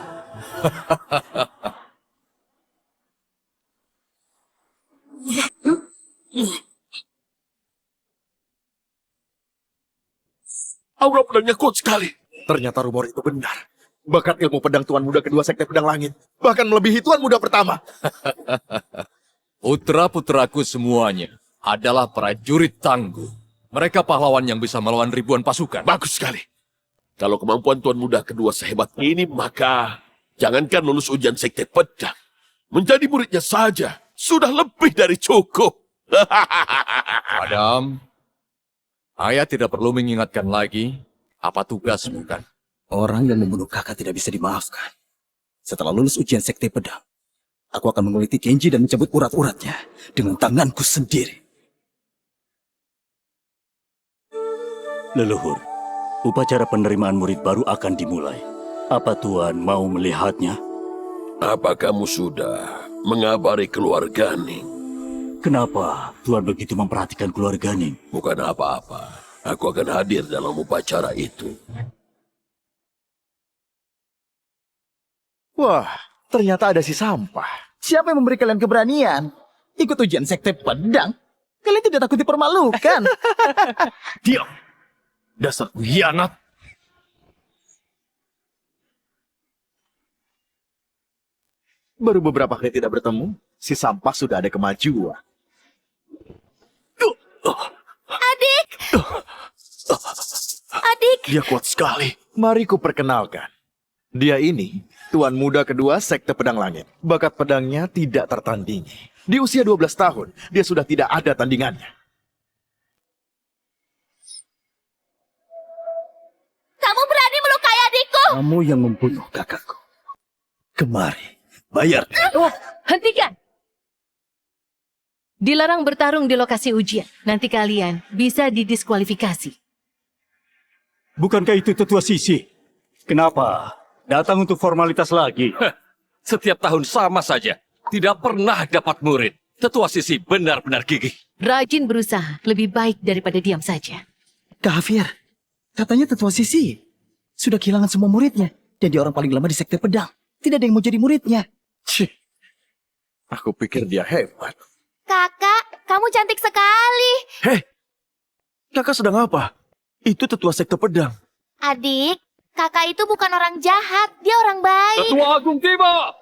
Aura pedangnya kuat sekali. Ternyata rumor itu benar. Bakat ilmu pedang Tuan Muda kedua Sekte Pedang Langit bahkan melebihi Tuan Muda pertama. Putra-putraku semuanya adalah prajurit tangguh. Mereka pahlawan yang bisa melawan ribuan pasukan. Bagus sekali. Kalau kemampuan Tuan Muda kedua sehebat ini, maka jangankan lulus ujian Sekte Pedang. Menjadi muridnya saja sudah lebih dari cukup. Adam, ayah tidak perlu mengingatkan lagi apa tugasmu kan? Orang yang membunuh kakak tidak bisa dimaafkan. Setelah lulus ujian Sekte Pedang, aku akan menguliti Kenji dan mencabut urat-uratnya dengan tanganku sendiri. Leluhur, upacara penerimaan murid baru akan dimulai. Apa Tuan mau melihatnya? Apa kamu sudah mengabari keluarga Ning? Kenapa Tuan begitu memperhatikan keluarga Ning? Bukan apa-apa. Aku akan hadir dalam upacara itu. Wah, ternyata ada si sampah. Siapa yang memberi kalian keberanian? Ikut ujian Sekte Pedang? Kalian tidak takut dipermalukan? Diam! Dasar pengkhianat! Baru beberapa hari tidak bertemu, si sampah sudah ada kemajuan. Adik! Adik! Dia kuat sekali. Mari ku perkenalkan. Dia ini Tuan Muda kedua Sekte Pedang Langit. Bakat pedangnya tidak tertandingi. Di usia 12 tahun, dia sudah tidak ada tandingannya. Kamu berani melukai adikku! Kamu yang membunuh kakakku. Kemari, bayar. Oh, hentikan! Dilarang bertarung di lokasi ujian. Nanti kalian bisa didiskualifikasi. Bukankah itu Tetua Sisi? Kenapa? Datang untuk formalitas lagi. Setiap tahun sama saja. Tidak pernah dapat murid. Tetua Sisi benar-benar gigih. Rajin berusaha, lebih baik daripada diam saja. Kak Hafir, katanya Tetua Sisi sudah kehilangan semua muridnya. Dan dia orang paling lama di Sekte Pedang. Tidak ada yang mau jadi muridnya. Cih, aku pikir dia hebat. Kakak, kamu cantik sekali. Hei, kakak sedang apa? Itu Tetua Sekte Pedang. Adik, kakak itu bukan orang jahat. Dia orang baik. Tetua Agung tiba!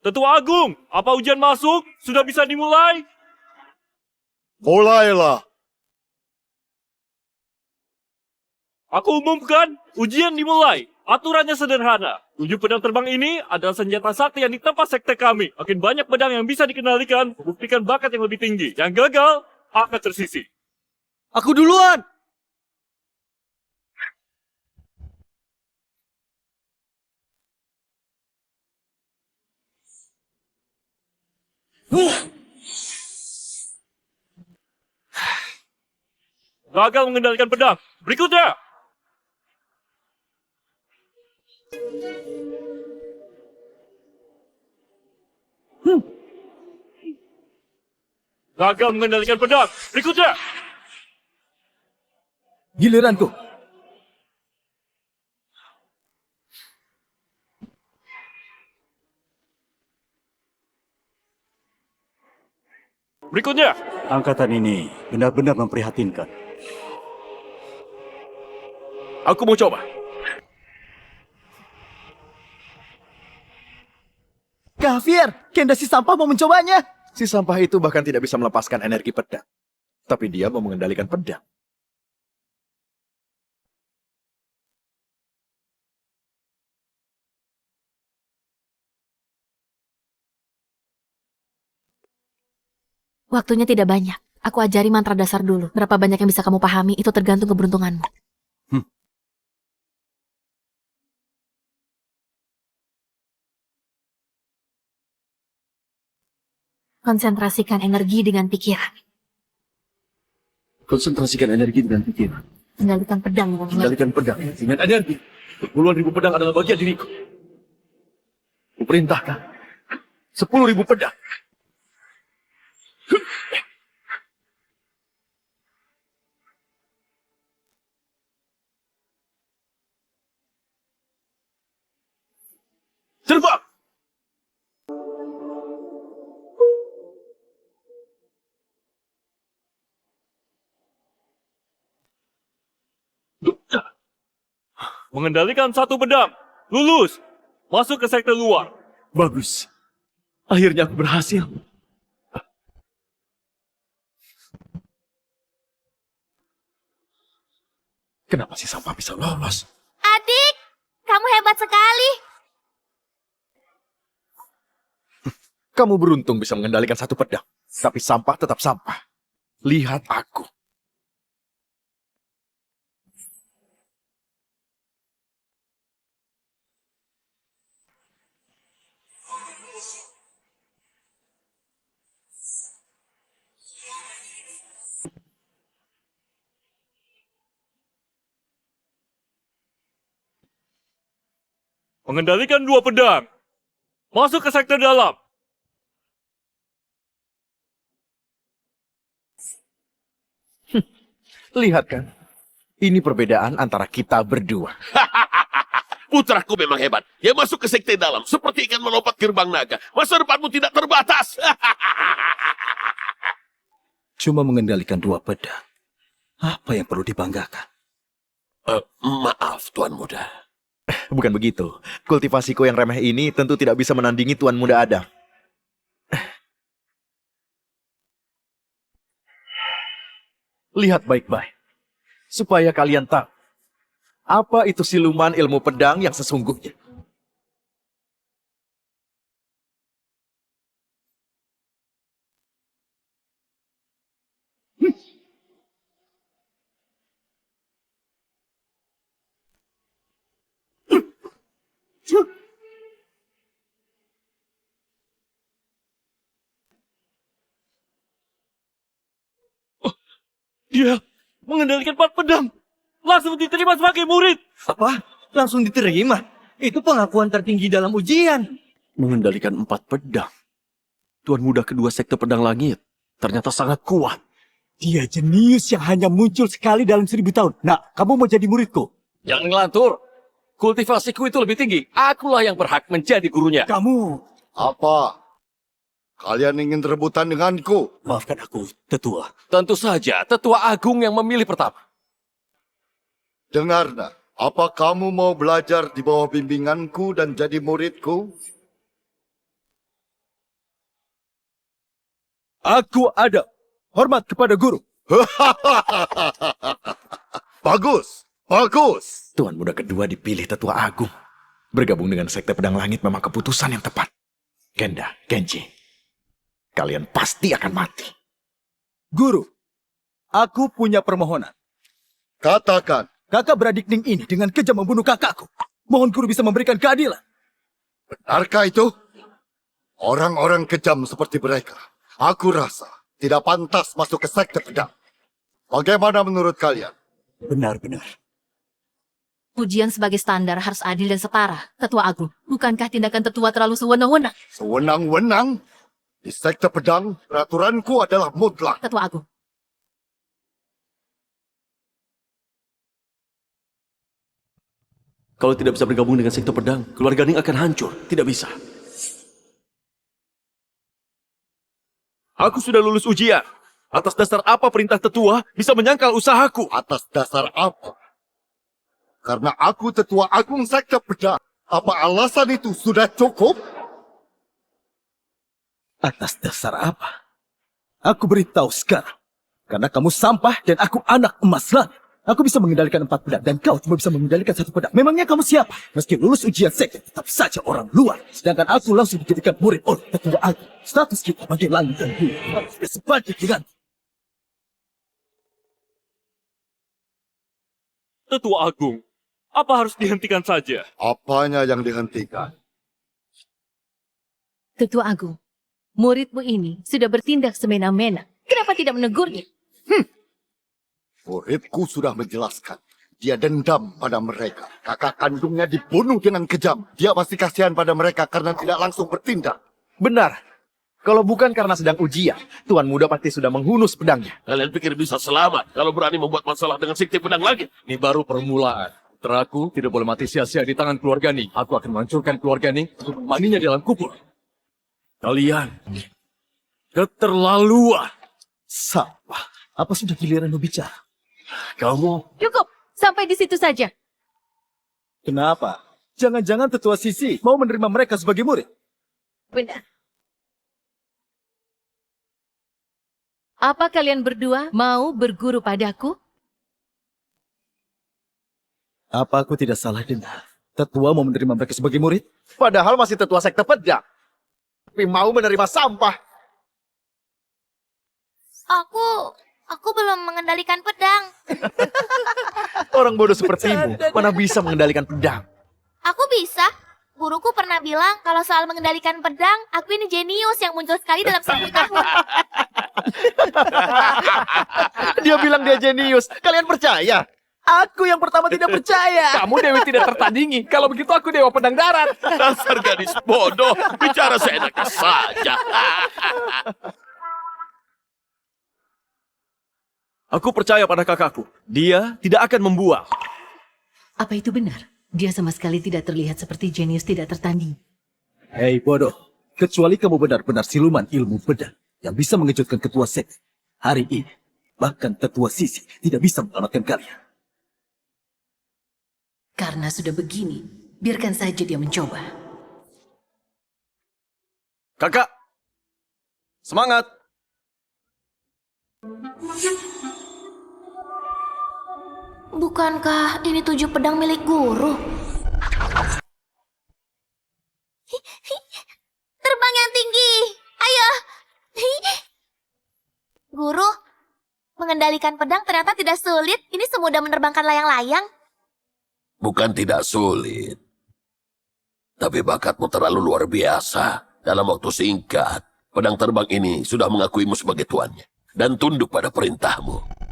Tetua Agung, apa ujian masuk? Sudah bisa dimulai? Mulailah. Aku umumkan, ujian dimulai. Aturannya sederhana. 7 pedang terbang ini adalah senjata sakti yang ditempa sekte kami. Makin banyak pedang yang bisa dikendalikan, membuktikan bakat yang lebih tinggi. Yang gagal, akan tersisih. Aku duluan! Gagal mengendalikan pedang. Berikutnya. Gagal mengendalikan pedang. Berikutnya. Giliranku. Berikutnya. Angkatan ini benar-benar memprihatinkan. Aku mau coba. Kak Javier, Kenda si sampah mau mencobanya. Si sampah itu bahkan tidak bisa melepaskan energi pedang. Tapi dia mau mengendalikan pedang. Waktunya tidak banyak. Aku ajari mantra dasar dulu. Berapa banyak yang bisa kamu pahami, itu tergantung keberuntunganmu. Konsentrasikan energi dengan pikiran. Konsentrasikan energi dengan pikiran. Kendalikan pedang. Kendalikan pedang dengan energi. Puluhan ribu pedang adalah bagian diriku. Kuperintahkan 10.000 pedang. Terbang! Mengendalikan satu pedang. Lulus. Masuk ke sektor luar. Bagus. Akhirnya aku berhasil. Kenapa si sampah bisa lolos? Adik, kamu hebat sekali. Kamu beruntung bisa mengendalikan satu pedang. Tapi sampah tetap sampah. Lihat aku. Mengendalikan 2 pedang. Masuk ke sektor dalam. Lihat kan? Ini perbedaan antara kita berdua. Putraku memang hebat. Dia masuk ke sekte dalam seperti ikan melompat gerbang naga. Masa depanmu tidak terbatas. Cuma mengendalikan 2 pedang. Apa yang perlu dibanggakan? Maaf, Tuan Muda. Bukan begitu. Kultivasiku yang remeh ini tentu tidak bisa menandingi Tuan Muda Adam. Lihat baik-baik. Supaya kalian tahu. Apa itu siluman ilmu pedang yang sesungguhnya. Dia mengendalikan 4 pedang. Langsung diterima sebagai murid. Apa? Langsung diterima? Itu pengakuan tertinggi dalam ujian. Mengendalikan 4 pedang. Tuan muda kedua sekte pedang langit. Ternyata sangat kuat. Dia jenius yang hanya muncul sekali dalam 1000 tahun. Nah, kamu mau jadi muridku? Jangan ngelantur. Kultivasiku itu lebih tinggi. Akulah yang berhak menjadi gurunya. Kamu. Apa? Kalian ingin rebutan denganku? Maafkan aku, tetua. Tentu saja, tetua agung yang memilih pertama. Dengar nak, apa kamu mau belajar di bawah bimbinganku dan jadi muridku? Aku ada hormat kepada guru. Bagus, bagus. Tuan muda kedua dipilih tetua agung. Bergabung dengan sekte pedang langit memang keputusan yang tepat. Kenda, Kenji, kalian pasti akan mati. Guru, aku punya permohonan. Katakan. Kakak beradik Ning ini dengan kejam membunuh kakakku. Mohon guru bisa memberikan keadilan. Benarkah itu? Orang-orang kejam seperti mereka, aku rasa tidak pantas masuk ke sekte pedang. Bagaimana menurut kalian? Benar-benar. Ujian sebagai standar harus adil dan setara. Tetua Agung, bukankah tindakan tetua terlalu sewenang-wenang? Sewenang-wenang? Di sekte pedang, peraturanku adalah mutlak. Tetua Agung. Kalau tidak bisa bergabung dengan sekte pedang, keluarga Ning akan hancur. Tidak bisa. Aku sudah lulus ujian. Atas dasar apa perintah tetua bisa menyangkal usahaku? Atas dasar apa? Karena aku tetua agung sekte pedang. Apa alasan itu sudah cukup? Atas dasar apa? Aku beritahu sekarang. Karena kamu sampah dan aku anak emas langit. Aku bisa mengendalikan 4 pedang dan kau cuma bisa mengendalikan 1 pedang. Memangnya kamu siapa? Meski lulus ujian sekte, tetap saja orang luar. Sedangkan aku langsung dijadikan murid oleh Tetua Agung. Status kita bagai langit dan bumi harus bersebanding dengan. Tetua Agung, apa harus dihentikan saja? Apanya yang dihentikan? Tetua Agung, muridmu ini sudah bertindak semena-mena. Kenapa tidak menegurnya? Muridku sudah menjelaskan. Dia dendam pada mereka. Kakak kandungnya dibunuh dengan kejam. Dia masih kasihan pada mereka karena tidak langsung bertindak. Benar. Kalau bukan karena sedang ujian, Tuan Muda pasti sudah menghunus pedangnya. Kalian pikir bisa selamat kalau berani membuat masalah dengan sekte pedang lagi? Ini baru permulaan. Teraku tidak boleh mati sia-sia di tangan keluarga Ning. Aku akan menghancurkan keluarga Ning untuk memandinya di dalam kubur. Kalian keterlaluan. Sampah. Apa sudah giliranmu bicara? Kamu Cukup, sampai di situ saja. Kenapa? Jangan-jangan Tetua Sisi mau menerima mereka sebagai murid? Benar. Apa kalian berdua mau berguru padaku? Apa aku tidak salah dengar? Tetua mau menerima mereka sebagai murid? Padahal masih tetua sekte pedang. Tapi mau menerima sampah. Aku belum mengendalikan pedang. Orang bodoh sepertimu, mana bisa mengendalikan pedang? Aku bisa. Guruku pernah bilang kalau soal mengendalikan pedang, aku ini jenius yang muncul sekali dalam 1000 tahun. Dia bilang dia jenius. Kalian percaya? Aku yang pertama tidak percaya. Kamu Dewi tidak tertandingi. Kalau begitu aku Dewa Pedang Darat. Dasar gadis bodoh, bicara seenaknya saja. Aku percaya pada kakakku. Dia tidak akan membuang. Apa itu benar? Dia sama sekali tidak terlihat seperti jenius tidak tertanding. Hei bodoh, kecuali kamu benar-benar siluman ilmu pedang yang bisa mengejutkan ketua sekte. Hari ini, bahkan Tetua Sisi tidak bisa menyelamatkan kalian. Karena sudah begini, biarkan saja dia mencoba. Kakak, semangat. Bukankah ini 7 pedang milik guru? Terbang yang tinggi. Ayo. Guru, mengendalikan pedang ternyata tidak sulit. Ini semudah menerbangkan layang-layang. Bukan tidak sulit. Tapi bakatmu terlalu luar biasa. Dalam waktu singkat, pedang terbang ini sudah mengakuimu sebagai tuannya. Dan tunduk pada perintahmu.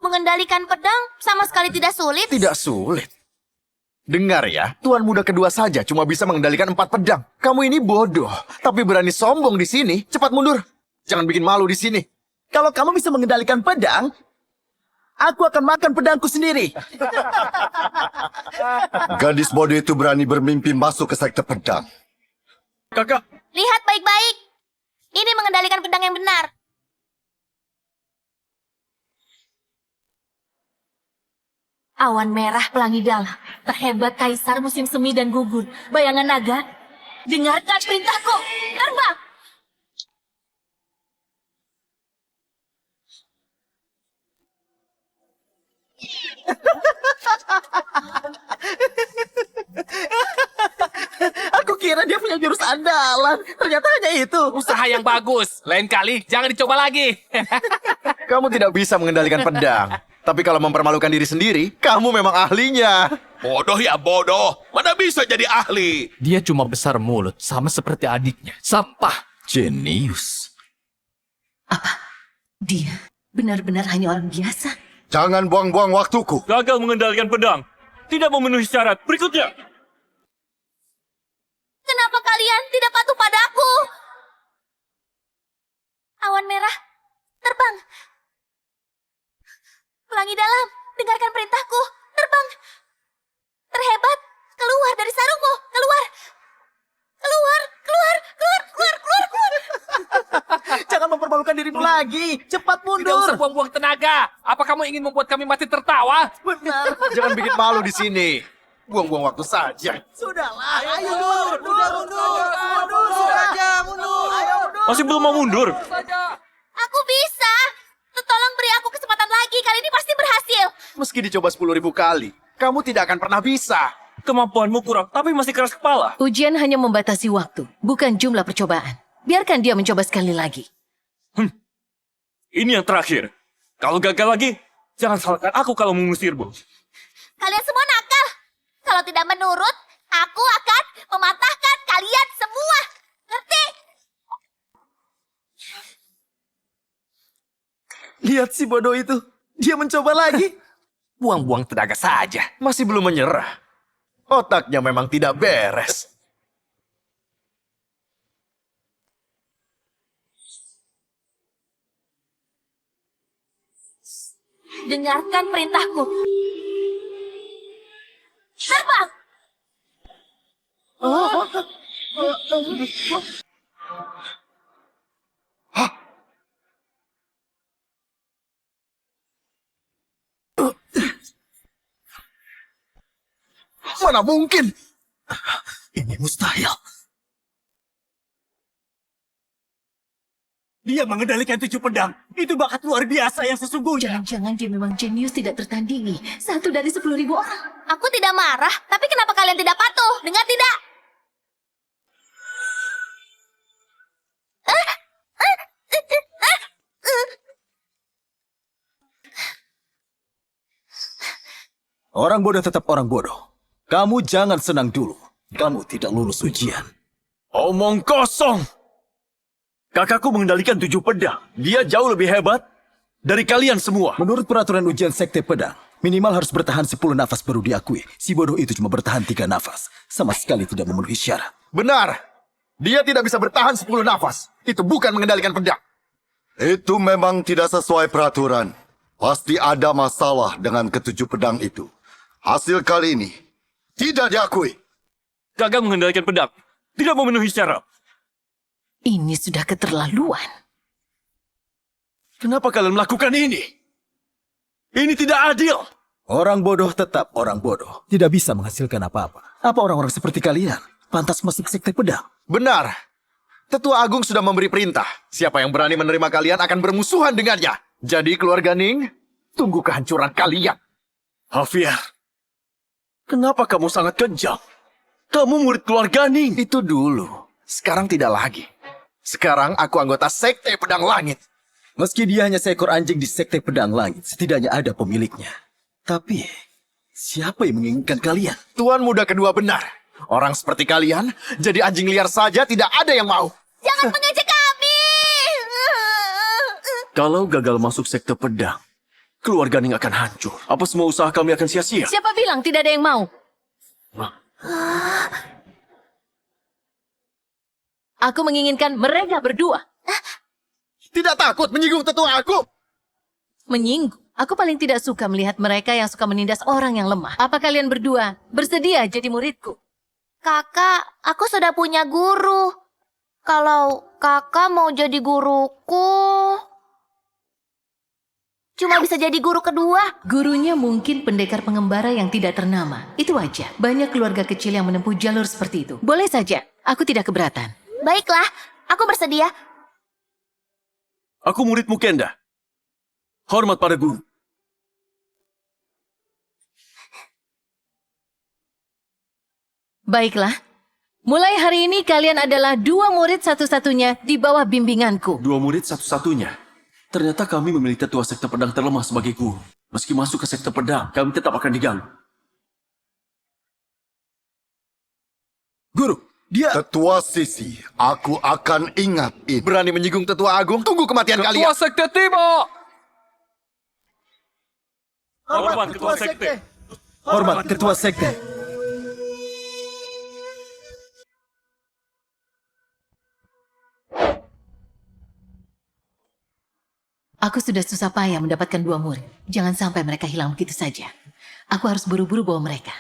Mengendalikan pedang sama sekali tidak sulit. Tidak sulit. Dengar ya, Tuan Muda kedua saja cuma bisa mengendalikan 4 pedang. Kamu ini bodoh, tapi berani sombong di sini. Cepat mundur. Jangan bikin malu di sini. Kalau kamu bisa mengendalikan pedang, aku akan makan pedangku sendiri. Gadis bodoh itu berani bermimpi masuk ke sekte pedang. Kakak. Lihat baik-baik. Ini mengendalikan pedang yang benar. Awan merah pelangi dalam, terhebat kaisar musim semi dan gugur. Bayangan naga, dengarkan perintahku, terbang! Aku kira dia punya jurus andalan. Ternyata hanya itu. Usaha yang bagus. Lain kali jangan dicoba lagi. Kamu tidak bisa mengendalikan pedang. Tapi kalau mempermalukan diri sendiri, kamu memang ahlinya. Bodoh ya bodoh. Mana bisa jadi ahli? Dia cuma besar mulut, sama seperti adiknya. Sampah. Jenius. Dia benar-benar hanya orang biasa. Jangan buang-buang waktuku. Gagal mengendalikan pedang. Tidak memenuhi syarat. Berikutnya. Kenapa kalian tidak patuh padaku? Awan merah, terbang. Pelangi dalam, dengarkan perintahku. Terbang. Terhebat, keluar dari sarungmu. Keluar. Keluar, keluar, keluar, keluar, keluar, keluar. Jangan mempermalukan dirimu lagi. Cepat mundur. Tidak usah buang-buang tenaga. Apa kamu ingin membuat kami mati tertawa? Benar. Jangan bikin malu di sini. Buang-buang waktu saja. Sudahlah, ayo mundur saja, mundur. Ayo mundur. Masih belum mau mundur? Aku bisa. Tolong beri aku kesempatan lagi. Kali ini pasti berhasil. Meski dicoba 10.000 kali, kamu tidak akan pernah bisa. Kemampuanmu kurang, tapi masih keras kepala. Ujian hanya membatasi waktu, bukan jumlah percobaan. Biarkan dia mencoba sekali lagi. Ini yang terakhir. Kalau gagal lagi, jangan salahkan aku kalau mengusirmu. Kalian semua nakal. Kalau tidak menurut, aku akan mematahkan kalian semua. Ngerti? Lihat si bodoh itu. Dia mencoba lagi. Buang-buang tenaga saja. Masih belum menyerah. Otaknya memang tidak beres. Dengarkan perintahku. Terbang! Mana mungkin? Ini mustahil. Dia mengendalikan 7 pedang. Itu bakat luar biasa yang sesungguhnya. Jangan-jangan dia memang jenius tidak tertandingi. 1 dari 10.000 orang. Aku tidak marah, tapi kenapa kalian tidak patuh? Dengar tidak? Orang bodoh tetap orang bodoh. Kamu jangan senang dulu. Kamu tidak lulus ujian. Omong kosong! Kakakku mengendalikan 7 pedang. Dia jauh lebih hebat dari kalian semua. Menurut peraturan ujian sekte pedang, minimal harus bertahan 10 nafas baru diakui. Si bodoh itu cuma bertahan 3 nafas. Sama sekali tidak memenuhi syarat. Benar. Dia tidak bisa bertahan 10 nafas. Itu bukan mengendalikan pedang. Itu memang tidak sesuai peraturan. Pasti ada masalah dengan ke-7 pedang itu. Hasil kali ini tidak diakui. Gagal mengendalikan pedang. Tidak memenuhi syarat. Ini sudah keterlaluan. Kenapa kalian melakukan ini? Ini tidak adil. Orang bodoh tetap orang bodoh. Tidak bisa menghasilkan apa-apa. Apa orang-orang seperti kalian pantas masuk sekte pedang? Benar. Tetua Agung sudah memberi perintah. Siapa yang berani menerima kalian akan bermusuhan dengannya. Jadi keluarga Ning, tunggu kehancuran kalian. Javier, kenapa kamu sangat kejam? Kamu murid keluarga Ning. Itu dulu. Sekarang tidak lagi. Sekarang aku anggota Sekte Pedang Langit. Meski dia hanya seekor anjing di Sekte Pedang Langit, setidaknya ada pemiliknya. Tapi, siapa yang menginginkan kalian? Tuan muda kedua benar. Orang seperti kalian, jadi anjing liar saja tidak ada yang mau. Jangan mengejek kami! Kalau gagal masuk sekte pedang, keluarga Ning akan hancur. Apa semua usaha kami akan sia-sia? Siapa bilang tidak ada yang mau? Aku menginginkan mereka berdua. Tidak takut menyinggung tetua aku? Menyinggung? Aku paling tidak suka melihat mereka yang suka menindas orang yang lemah. Apa kalian berdua bersedia jadi muridku? Kakak, aku sudah punya guru. Kalau kakak mau jadi guruku, cuma bisa jadi guru kedua. Gurunya mungkin pendekar pengembara yang tidak ternama. Itu aja. Banyak keluarga kecil yang menempuh jalur seperti itu. Boleh saja. Aku tidak keberatan. Baiklah, aku bersedia. Aku muridmu Kenda. Hormat pada guru. Baiklah. Mulai hari ini kalian adalah 2 murid satu-satunya di bawah bimbinganku. 2 murid satu-satunya. Ternyata kami memilih tetua sekte pedang terlemah sebagai guru. Meski masuk ke sekte pedang, kami tetap akan diganggu. Guru, dia... Tetua Sisi, aku akan ingat ini. Berani menyinggung tetua agung, tunggu kematian kalian. Ketua Sekte tiba! Hormat ketua sekte. Hormat ketua sekte. Aku sudah susah payah mendapatkan 2 murid. Jangan sampai mereka hilang begitu saja. Aku harus buru-buru bawa mereka.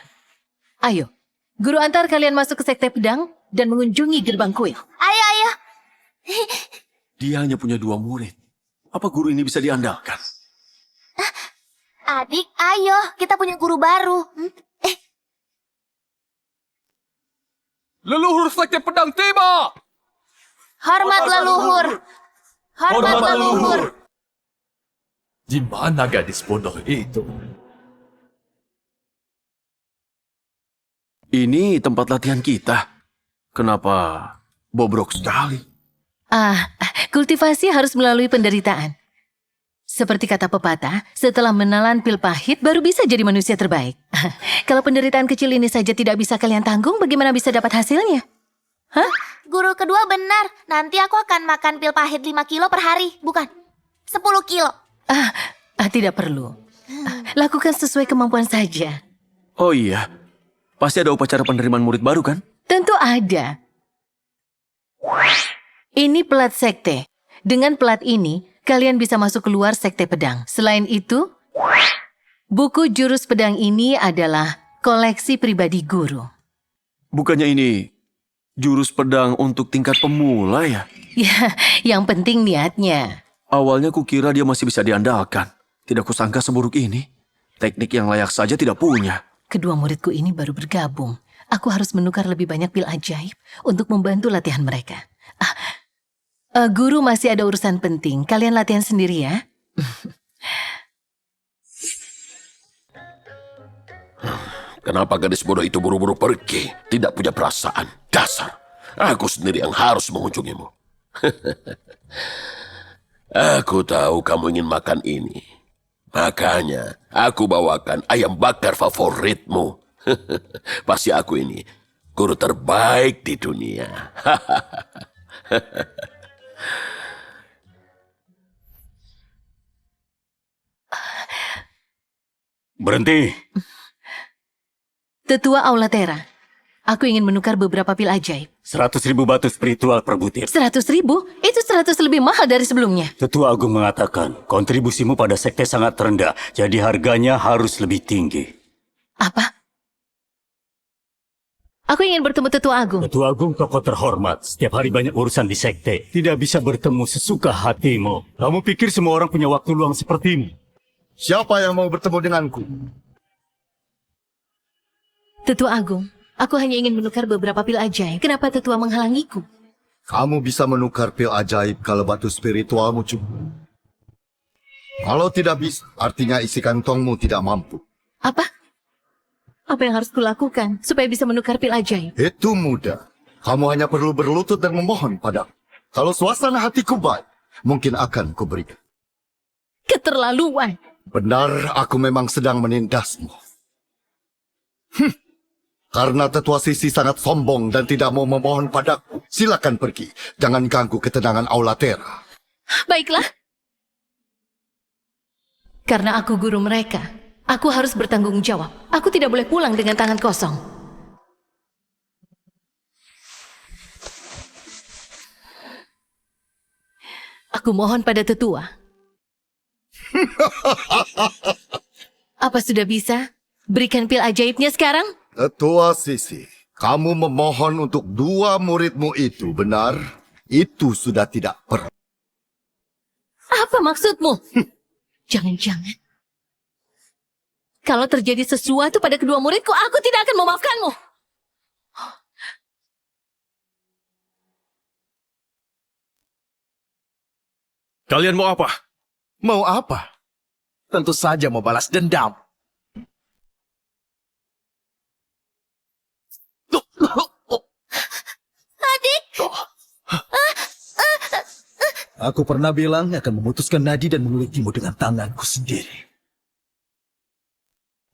Ayo, guru antar kalian masuk ke sekte pedang dan mengunjungi gerbang kuil. Ayo, ayo. Dia hanya punya 2 murid. Apa guru ini bisa diandalkan? Adik, ayo. Kita punya guru baru. Leluhur Sekte Pedang tiba! Hormat leluhur. Hormat leluhur. Di mana gadis bodoh itu? Ini tempat latihan kita. Kenapa bobrok sekali? Kultivasi harus melalui penderitaan. Seperti kata pepatah, setelah menelan pil pahit baru bisa jadi manusia terbaik. Kalau penderitaan kecil ini saja tidak bisa kalian tanggung, bagaimana bisa dapat hasilnya? Hah? Guru kedua benar. Nanti aku akan makan pil pahit 5 kilo per hari. Bukan, 10 kilo. Tidak perlu. Lakukan sesuai kemampuan saja. Oh iya, pasti ada upacara penerimaan murid baru kan? Tentu ada. Ini pelat sekte. Dengan pelat ini, kalian bisa masuk keluar sekte pedang. Selain itu, buku jurus pedang ini adalah koleksi pribadi guru. Bukannya ini jurus pedang untuk tingkat pemula ya? Ya, yang penting niatnya. Awalnya kukira dia masih bisa diandalkan. Tidak kusangka seburuk ini. Teknik yang layak saja tidak punya. Kedua muridku ini baru bergabung. Aku harus menukar lebih banyak pil ajaib untuk membantu latihan mereka. Guru masih ada urusan penting. Kalian latihan sendiri ya. Kenapa gadis bodoh itu buru-buru pergi? Tidak punya perasaan. Dasar. Aku sendiri yang harus mengunjungimu. Aku tahu kamu ingin makan ini. Makanya aku bawakan ayam bakar favoritmu. Pasti aku ini guru terbaik di dunia. Berhenti. Tetua Aula Tera, aku ingin menukar beberapa pil ajaib. 100.000 batu spiritual per butir. 100.000? Itu 100 lebih mahal dari sebelumnya. Tetua Agung mengatakan, kontribusimu pada sekte sangat rendah, jadi harganya harus lebih tinggi. Apa? Aku ingin bertemu Tetua Agung. Tetua Agung tokoh terhormat, setiap hari banyak urusan di sekte. Tidak bisa bertemu sesuka hatimu. Kamu pikir semua orang punya waktu luang sepertimu? Siapa yang mau bertemu denganku? Tetua Agung, aku hanya ingin menukar beberapa pil ajaib. Kenapa Tetua menghalangiku? Kamu bisa menukar pil ajaib kalau batu spiritualmu cukup. Kalau tidak bisa, artinya isi kantongmu tidak mampu. Apa? Apa yang harus kulakukan supaya bisa menukar pil ajaib? Itu mudah. Kamu hanya perlu berlutut dan memohon padaku. Kalau suasana hatiku baik, mungkin akan kuberikan. Keterlaluan. Benar, aku memang sedang menindasmu. Karena Tetua Sisi sangat sombong dan tidak mau memohon padaku, silakan pergi. Jangan ganggu ketenangan Aula Tera. Baiklah. Karena aku guru mereka, aku harus bertanggung jawab. Aku tidak boleh pulang dengan tangan kosong. Aku mohon pada Tetua. Apa sudah bisa? Berikan pil ajaibnya sekarang? Tetua Sisi, kamu memohon untuk 2 muridmu itu, benar? Itu sudah tidak perlu. Apa maksudmu? Jangan-jangan. Kalau terjadi sesuatu pada kedua muridku, aku tidak akan memaafkanmu. Kalian mau apa? Mau apa? Tentu saja mau balas dendam. Adik! Aku pernah bilang akan memutuskan nadi dan memilikimu dengan tanganku sendiri.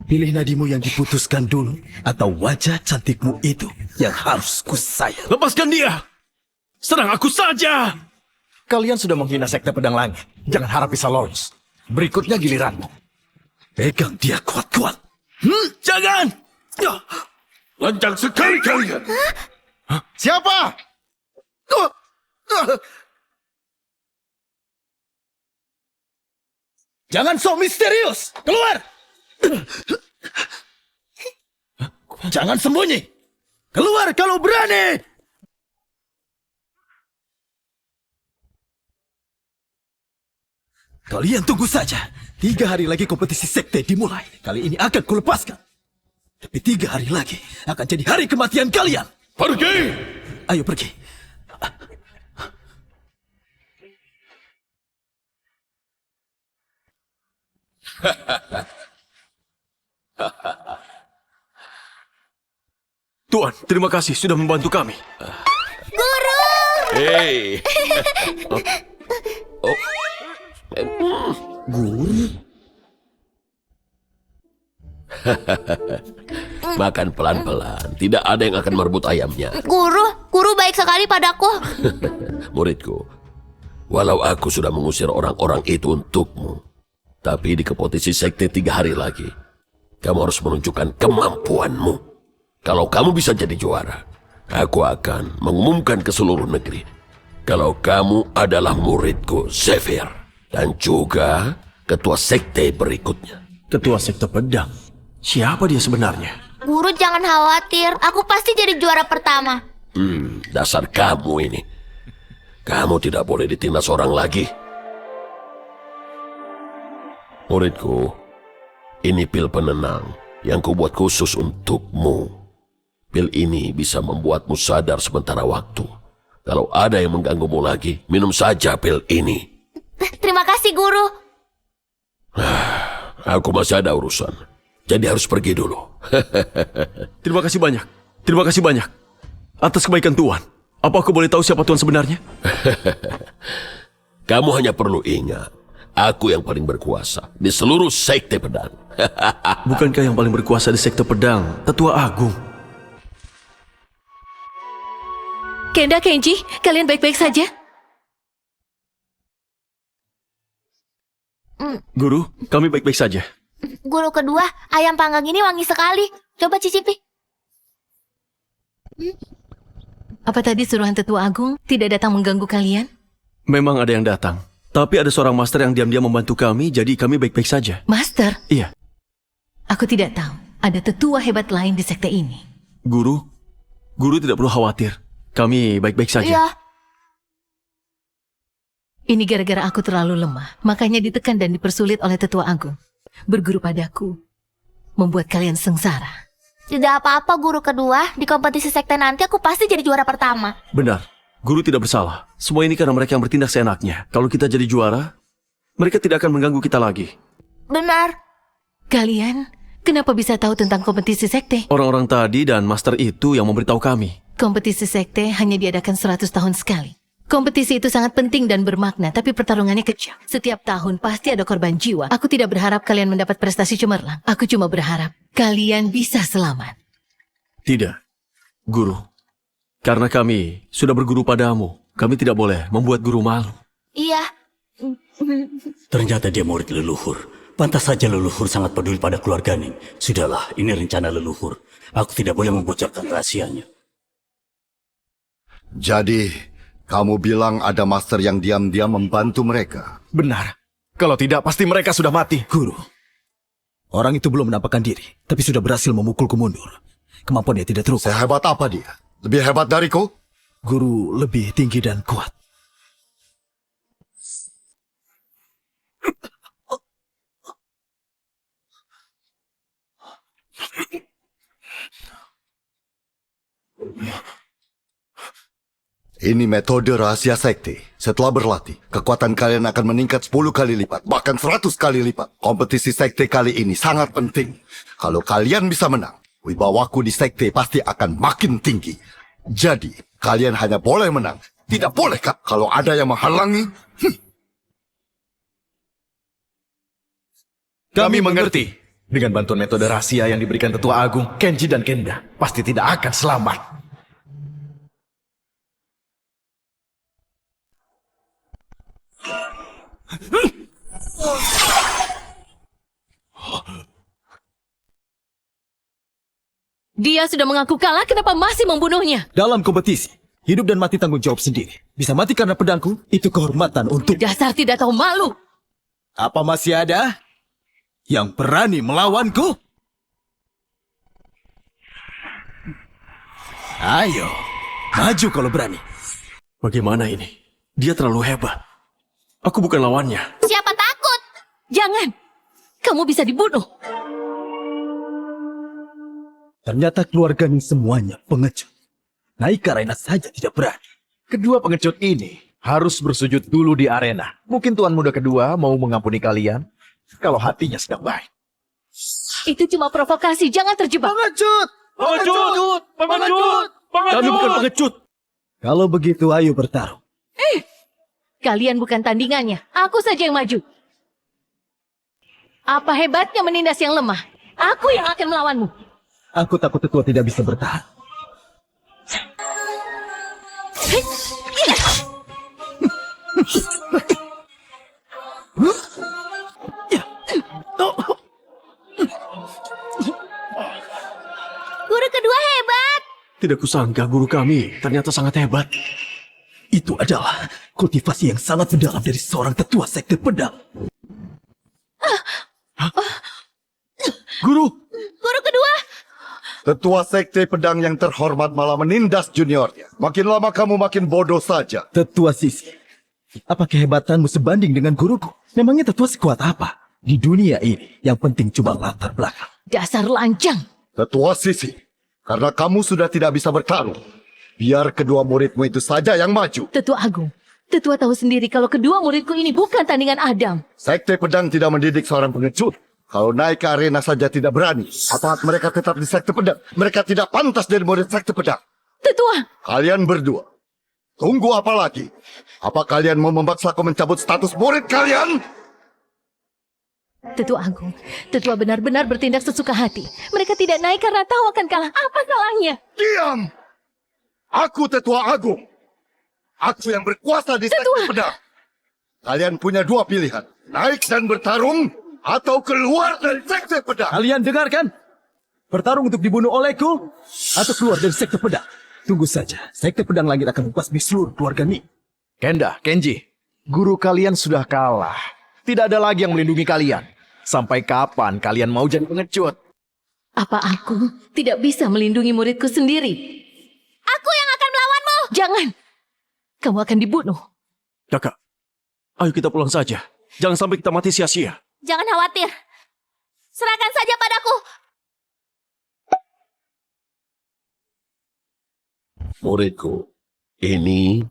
Pilih nadimu yang diputuskan dulu, atau wajah cantikmu itu yang harus kusayang. Lepaskan dia! Serang aku saja! Kalian sudah menghina sekte pedang langit. Jangan harap bisa lolos. Berikutnya giliranmu. Pegang dia kuat-kuat. Jangan! Lancang sekali kalian! Siapa? Jangan sok misterius! Keluar! Jangan sembunyi! Keluar kalau berani! Kalian tunggu saja. 3 hari lagi kompetisi sekte dimulai. Kali ini akan kulepaskan. Tapi 3 hari lagi akan jadi hari kematian kalian. Pergi! Ayo pergi. Tuan, terima kasih sudah membantu kami. Guru! Hei! Guru? Makan pelan-pelan. Tidak ada yang akan merebut ayamnya. Guru baik sekali padaku. Muridku, walau aku sudah mengusir orang-orang itu untukmu, tapi di kompetisi sekte 3 hari lagi, kamu harus menunjukkan kemampuanmu. Kalau kamu bisa jadi juara, aku akan mengumumkan ke seluruh negeri kalau kamu adalah muridku, Zephyr, dan juga ketua sekte berikutnya. Ketua sekte pedang? Siapa dia sebenarnya? Guru jangan khawatir, aku pasti jadi juara pertama. Dasar kamu ini. Kamu tidak boleh ditindas orang lagi. Muridku, ini pil penenang yang kubuat khusus untukmu. Pil ini bisa membuatmu sadar sementara waktu. Kalau ada yang mengganggumu lagi, minum saja pil ini. Terima kasih, Guru. Aku masih ada urusan, jadi harus pergi dulu. Terima kasih banyak. Terima kasih banyak. Atas kebaikan Tuan. Apa aku boleh tahu siapa Tuan sebenarnya? Kamu hanya perlu ingat, aku yang paling berkuasa di seluruh sekte pedang. Bukankah yang paling berkuasa di sekte pedang Tetua Agung? Kenda, Kenji, kalian baik-baik saja? Guru, kami baik-baik saja. Guru kedua, ayam panggang ini wangi sekali. Coba cicipi. Apa tadi suruhan Tetua Agung tidak datang mengganggu kalian? Memang ada yang datang. Tapi ada seorang master yang diam-diam membantu kami, jadi kami baik-baik saja. Master? Iya. Aku tidak tahu. Ada tetua hebat lain di sekte ini. Guru tidak perlu khawatir. Kami baik-baik saja. Iya. Ini gara-gara aku terlalu lemah, makanya ditekan dan dipersulit oleh Tetua Agung. Berguru padaku membuat kalian sengsara. Tidak apa-apa, Guru kedua. Di kompetisi sekte nanti aku pasti jadi juara pertama. Benar. Guru tidak bersalah. Semua ini karena mereka yang bertindak seenaknya. Kalau kita jadi juara, mereka tidak akan mengganggu kita lagi. Benar. Kalian kenapa bisa tahu tentang kompetisi sekte? Orang-orang tadi dan master itu yang memberitahu kami. Kompetisi sekte hanya diadakan 100 tahun sekali. Kompetisi itu sangat penting dan bermakna, tapi pertarungannya kejam. Setiap tahun pasti ada korban jiwa. Aku tidak berharap kalian mendapat prestasi cemerlang. Aku cuma berharap kalian bisa selamat. Tidak, Guru. Karena kami sudah berguru padamu, kami tidak boleh membuat guru malu. Iya. Ternyata dia murid leluhur. Pantas saja leluhur sangat peduli pada keluarga Ning. Sudahlah, ini rencana leluhur. Aku tidak boleh membocorkan rahasianya. Jadi, kamu bilang ada master yang diam-diam membantu mereka? Benar. Kalau tidak, pasti mereka sudah mati. Guru, orang itu belum menampakkan diri, tapi sudah berhasil memukulku mundur. Kemampuannya tidak terukur. Sehebat apa dia? Lebih hebat dariku? Guru lebih tinggi dan kuat. Ini metode rahasia sekte. Setelah berlatih, kekuatan kalian akan meningkat 10 kali lipat, bahkan 100 kali lipat. Kompetisi sekte kali ini sangat penting. Kalau kalian bisa menang, wibawaku di sekte pasti akan makin tinggi. Jadi, kalian hanya boleh menang. Tidak boleh, Kak. Kalau ada yang menghalangi, Kami mengerti. Dengan bantuan metode rahasia yang diberikan Tetua Agung, Kenji dan Kenda pasti tidak akan selamat. Dia sudah mengaku kalah, kenapa masih membunuhnya? Dalam kompetisi, hidup dan mati tanggung jawab sendiri. Bisa mati karena pedangku, itu kehormatan untuk... Dasar tidak tahu malu. Apa masih ada yang berani melawanku? Ayo, maju kalau berani. Bagaimana ini? Dia terlalu hebat. Aku bukan lawannya. Siapa takut? Jangan. Kamu bisa dibunuh. Ternyata keluarga ini semuanya pengecut. Naik ke arena saja tidak berani. Kedua pengecut ini harus bersujud dulu di arena. Mungkin Tuan Muda kedua mau mengampuni kalian kalau hatinya sedang baik. Itu cuma provokasi, jangan terjebak. Pengecut! Pengecut! Pengecut! Kami bukan pengecut. Kalau begitu, ayo bertarung. Kalian bukan tandingannya, aku saja yang maju. Apa hebatnya menindas yang lemah? Aku yang akan melawanmu. Aku takut tetua tidak bisa bertahan. Guru kedua hebat. Tidak kusangka guru kami ternyata sangat hebat. Itu adalah kultivasi yang sangat mendalam dari seorang tetua sekte pedang. Guru! Guru kedua. Tetua sekte pedang yang terhormat malah menindas juniornya. Makin lama kamu makin bodoh saja. Tetua Sisi, apa kehebatanmu sebanding dengan guruku? Memangnya tetua sekuat apa? Di dunia ini, yang penting cuma latar belakang. Dasar lancang. Tetua Sisi, karena kamu sudah tidak bisa bertarung, biar kedua muridmu itu saja yang maju. Tetua Agung, Tetua tahu sendiri kalau kedua muridku ini bukan tandingan Adam. Sekte pedang tidak mendidik seorang pengecut. Kalau naik ke arena saja tidak berani. Apa mereka tetap di sekte pedang? Mereka tidak pantas dari murid sekte pedang. Tetua! Kalian berdua, tunggu apa lagi? Apa kalian mau memaksaku mencabut status murid kalian? Tetua Agung, Tetua benar-benar bertindak sesuka hati. Mereka tidak naik karena tahu akan kalah. Apa salahnya? Diam! Aku Tetua Agung. Aku yang berkuasa di sekte pedang. Kalian punya dua pilihan. Naik dan bertarung, atau keluar dari sekte pedang. Kalian dengarkan? Bertarung untuk dibunuh olehku, atau keluar dari sekte pedang. Tunggu saja, sekte pedang langit akan membasmi seluruh keluarga Ning. Kenda, Kenji, guru kalian sudah kalah. Tidak ada lagi yang melindungi kalian. Sampai kapan kalian mau jadi pengecut? Apa aku tidak bisa melindungi muridku sendiri? Aku yang akan melawanmu. Jangan! Kamu akan dibunuh. Kakak, ayo kita pulang saja. Jangan sampai kita mati sia-sia. Jangan khawatir. Serahkan saja padaku. Muridku, ini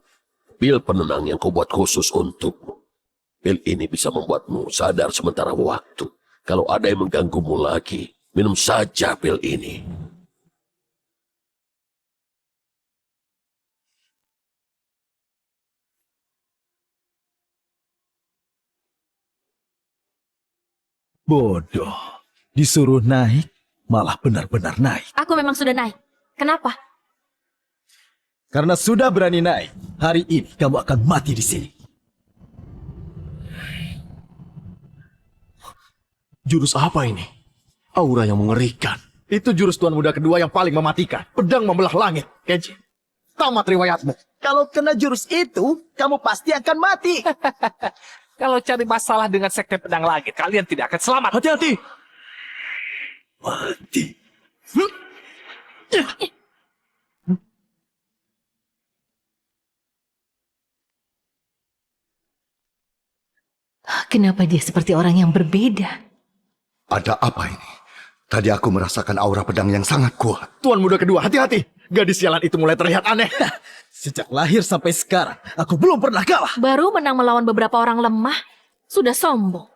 pil penenang yang kau buat khusus untukmu. Pil ini bisa membuatmu sadar sementara waktu. Kalau ada yang mengganggumu lagi, minum saja pil ini. Bodoh. Disuruh naik, malah benar-benar naik. Aku memang sudah naik. Kenapa? Karena sudah berani naik, hari ini kamu akan mati di sini. Jurus apa ini? Aura yang mengerikan. Itu jurus Tuan Muda kedua yang paling mematikan. Pedang membelah langit. Kenji, tamat riwayatmu. Kalau kena jurus itu, kamu pasti akan mati. Kalau cari masalah dengan sekte pedang langit, kalian tidak akan selamat. Hati-hati! Mati. Kenapa dia seperti orang yang berbeda? Ada apa ini? Tadi aku merasakan aura pedang yang sangat kuat. Tuan Muda kedua, hati-hati. Gadis sialan itu mulai terlihat aneh. Sejak lahir sampai sekarang, aku belum pernah kalah. Baru menang melawan beberapa orang lemah, sudah sombong.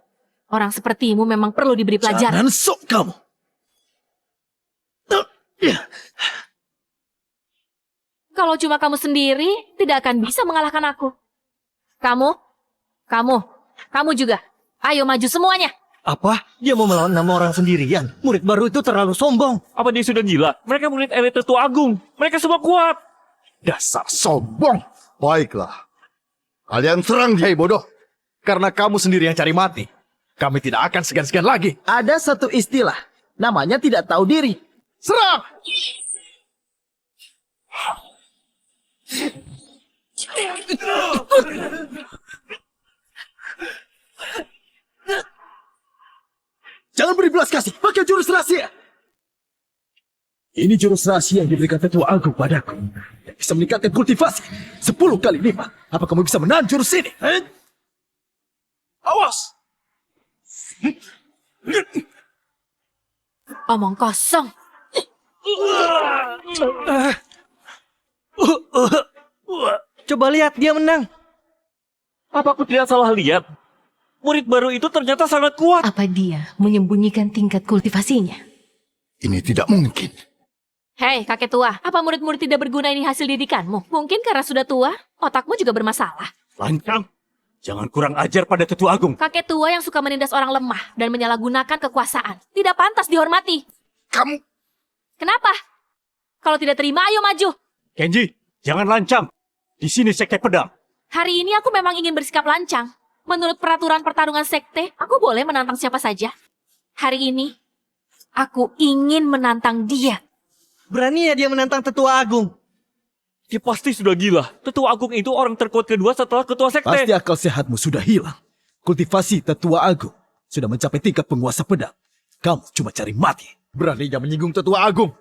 Orang sepertimu memang perlu diberi pelajaran. Jangan sok kamu. Kalau cuma kamu sendiri, tidak akan bisa mengalahkan aku. Kamu juga. Ayo maju semuanya. Apa? Dia mau melawan 6 orang sendirian? Murid baru itu terlalu sombong. Apa dia sudah gila? Mereka murid elit Tetua Agung. Mereka semua kuat. Dasar sombong. Baiklah. Kalian serang dia. Hei bodoh. Karena kamu sendiri yang cari mati. Kami tidak akan segan-segan lagi. Ada satu istilah, namanya tidak tahu diri. Serang! Jangan beri belas kasih, pakai jurus rahasia. Ini jurus rahasia yang diberikan Tetua Agung padaku. Yang bisa meningkatkan kultivasi 10 kali lipat. Apa kamu bisa menahan jurus ini? Awas! Omong kosong. Coba lihat, dia menang. Apa aku tidak salah lihat? Murid baru itu ternyata sangat kuat. Apa dia menyembunyikan tingkat kultivasinya? Ini tidak mungkin. Hei, kakek tua, apa murid-murid tidak berguna ini hasil didikanmu? Mungkin karena sudah tua, otakmu juga bermasalah. Lancang, jangan kurang ajar pada Tetua Agung. Kakek tua yang suka menindas orang lemah dan menyalahgunakan kekuasaan. Tidak pantas dihormati. Kamu... Kenapa? Kalau tidak terima, ayo maju. Kenji, jangan lancang. Di sini sekte pedang. Hari ini aku memang ingin bersikap lancang. Menurut peraturan pertarungan sekte, aku boleh menantang siapa saja. Hari ini, aku ingin menantang dia. Berani ya dia menantang Tetua Agung? Dia pasti sudah gila. Tetua Agung itu orang terkuat kedua setelah ketua sekte. Pasti akal sehatmu sudah hilang. Kultivasi Tetua Agung sudah mencapai tingkat penguasa pedang. Kamu cuma cari mati. Beraninya menyinggung Tetua Agung.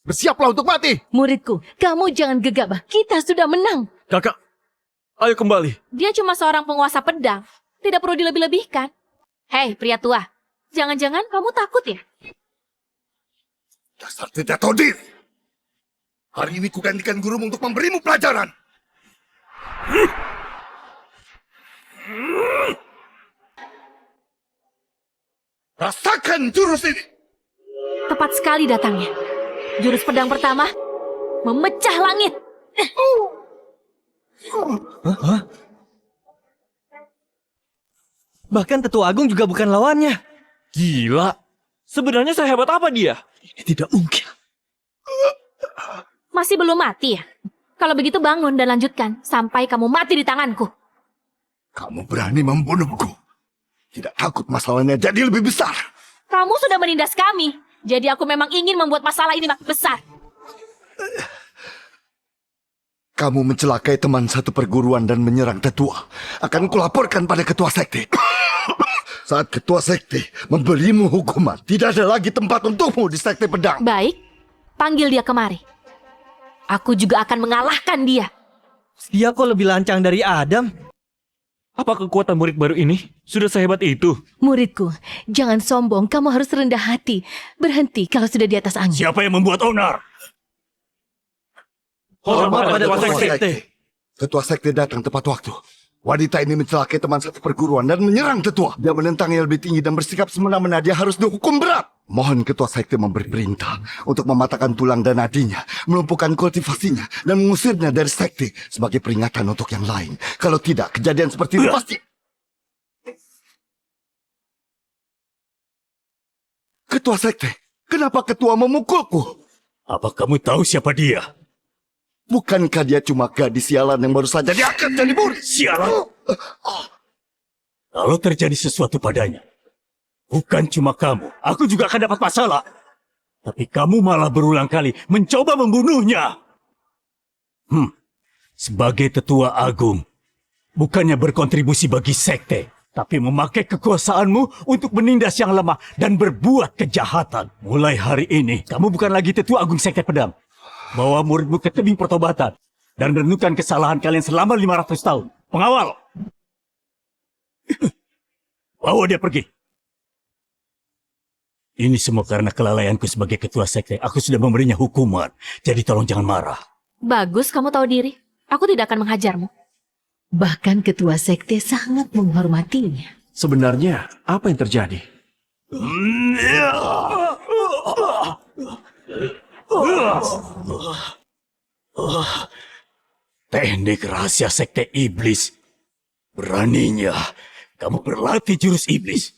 Bersiaplah untuk mati. Muridku, kamu jangan gegabah. Kita sudah menang. Kakak, ayo kembali. Dia cuma seorang penguasa pedang. Tidak perlu dilebih-lebihkan. Hei, pria tua. Jangan-jangan kamu takut ya? Dasar tidak tahu diri. Hari ini kugantikan gurumu untuk memberimu pelajaran. Rasakan jurus ini. Tepat sekali datangnya. Jurus pedang pertama, memecah langit. Bahkan Tetua Agung juga bukan lawannya. Gila. Sebenarnya sehebat apa dia? Ini tidak mungkin. Masih belum mati ya? Kalau begitu bangun dan lanjutkan sampai kamu mati di tanganku. Kamu berani membunuhku. Tidak takut masalahnya jadi lebih besar. Kamu sudah menindas kami. Jadi aku memang ingin membuat masalah ini makin besar. Kamu mencelakai teman satu perguruan dan menyerang tetua. Akan kulaporkan pada ketua sekte. Saat ketua sekte memberimu hukuman, tidak ada lagi tempat untukmu di sekte pedang. Baik, panggil dia kemari. Aku juga akan mengalahkan dia. Dia kok lebih lancang dari Adam? Apa kekuatan murid baru ini sudah sehebat itu? Muridku, jangan sombong. Kamu harus rendah hati. Berhenti kalau sudah di atas angin. Siapa yang membuat onar? Hormat pada ketua sekte. Ketua sekte datang tepat waktu. Wanita ini mencelakai teman satu perguruan dan menyerang tetua. Dia menentangnya lebih tinggi dan bersikap semena-mena. Dia harus dihukum berat. Mohon ketua sekte memberi perintah untuk mematahkan tulang dan nadinya, melumpuhkan kultivasinya, dan mengusirnya dari sekte sebagai peringatan untuk yang lain. Kalau tidak, kejadian seperti itu pasti... Ketua sekte, kenapa ketua memukulku? Apa kamu tahu siapa dia? Bukankah dia cuma gadis sialan yang baru saja diangkat jadi murid? Sialan? Kalau terjadi sesuatu padanya, bukan cuma kamu, aku juga akan dapat masalah. Tapi kamu malah berulang kali mencoba membunuhnya. Sebagai tetua agung, bukannya berkontribusi bagi sekte, tapi memakai kekuasaanmu untuk menindas yang lemah dan berbuat kejahatan. Mulai hari ini, kamu bukan lagi tetua agung sekte pedang. Bawa muridmu ke tebing pertobatan dan renungkan kesalahan kalian selama 500 tahun. Pengawal! Bawa dia pergi. Ini semua karena kelalaianku sebagai ketua sekte. Aku sudah memberinya hukuman. Jadi tolong jangan marah. Bagus, kamu tahu diri. Aku tidak akan menghajarmu. Bahkan ketua sekte sangat menghormatinya. Sebenarnya, apa yang terjadi? Teknik rahasia sekte iblis. Beraninya kamu berlatih jurus iblis.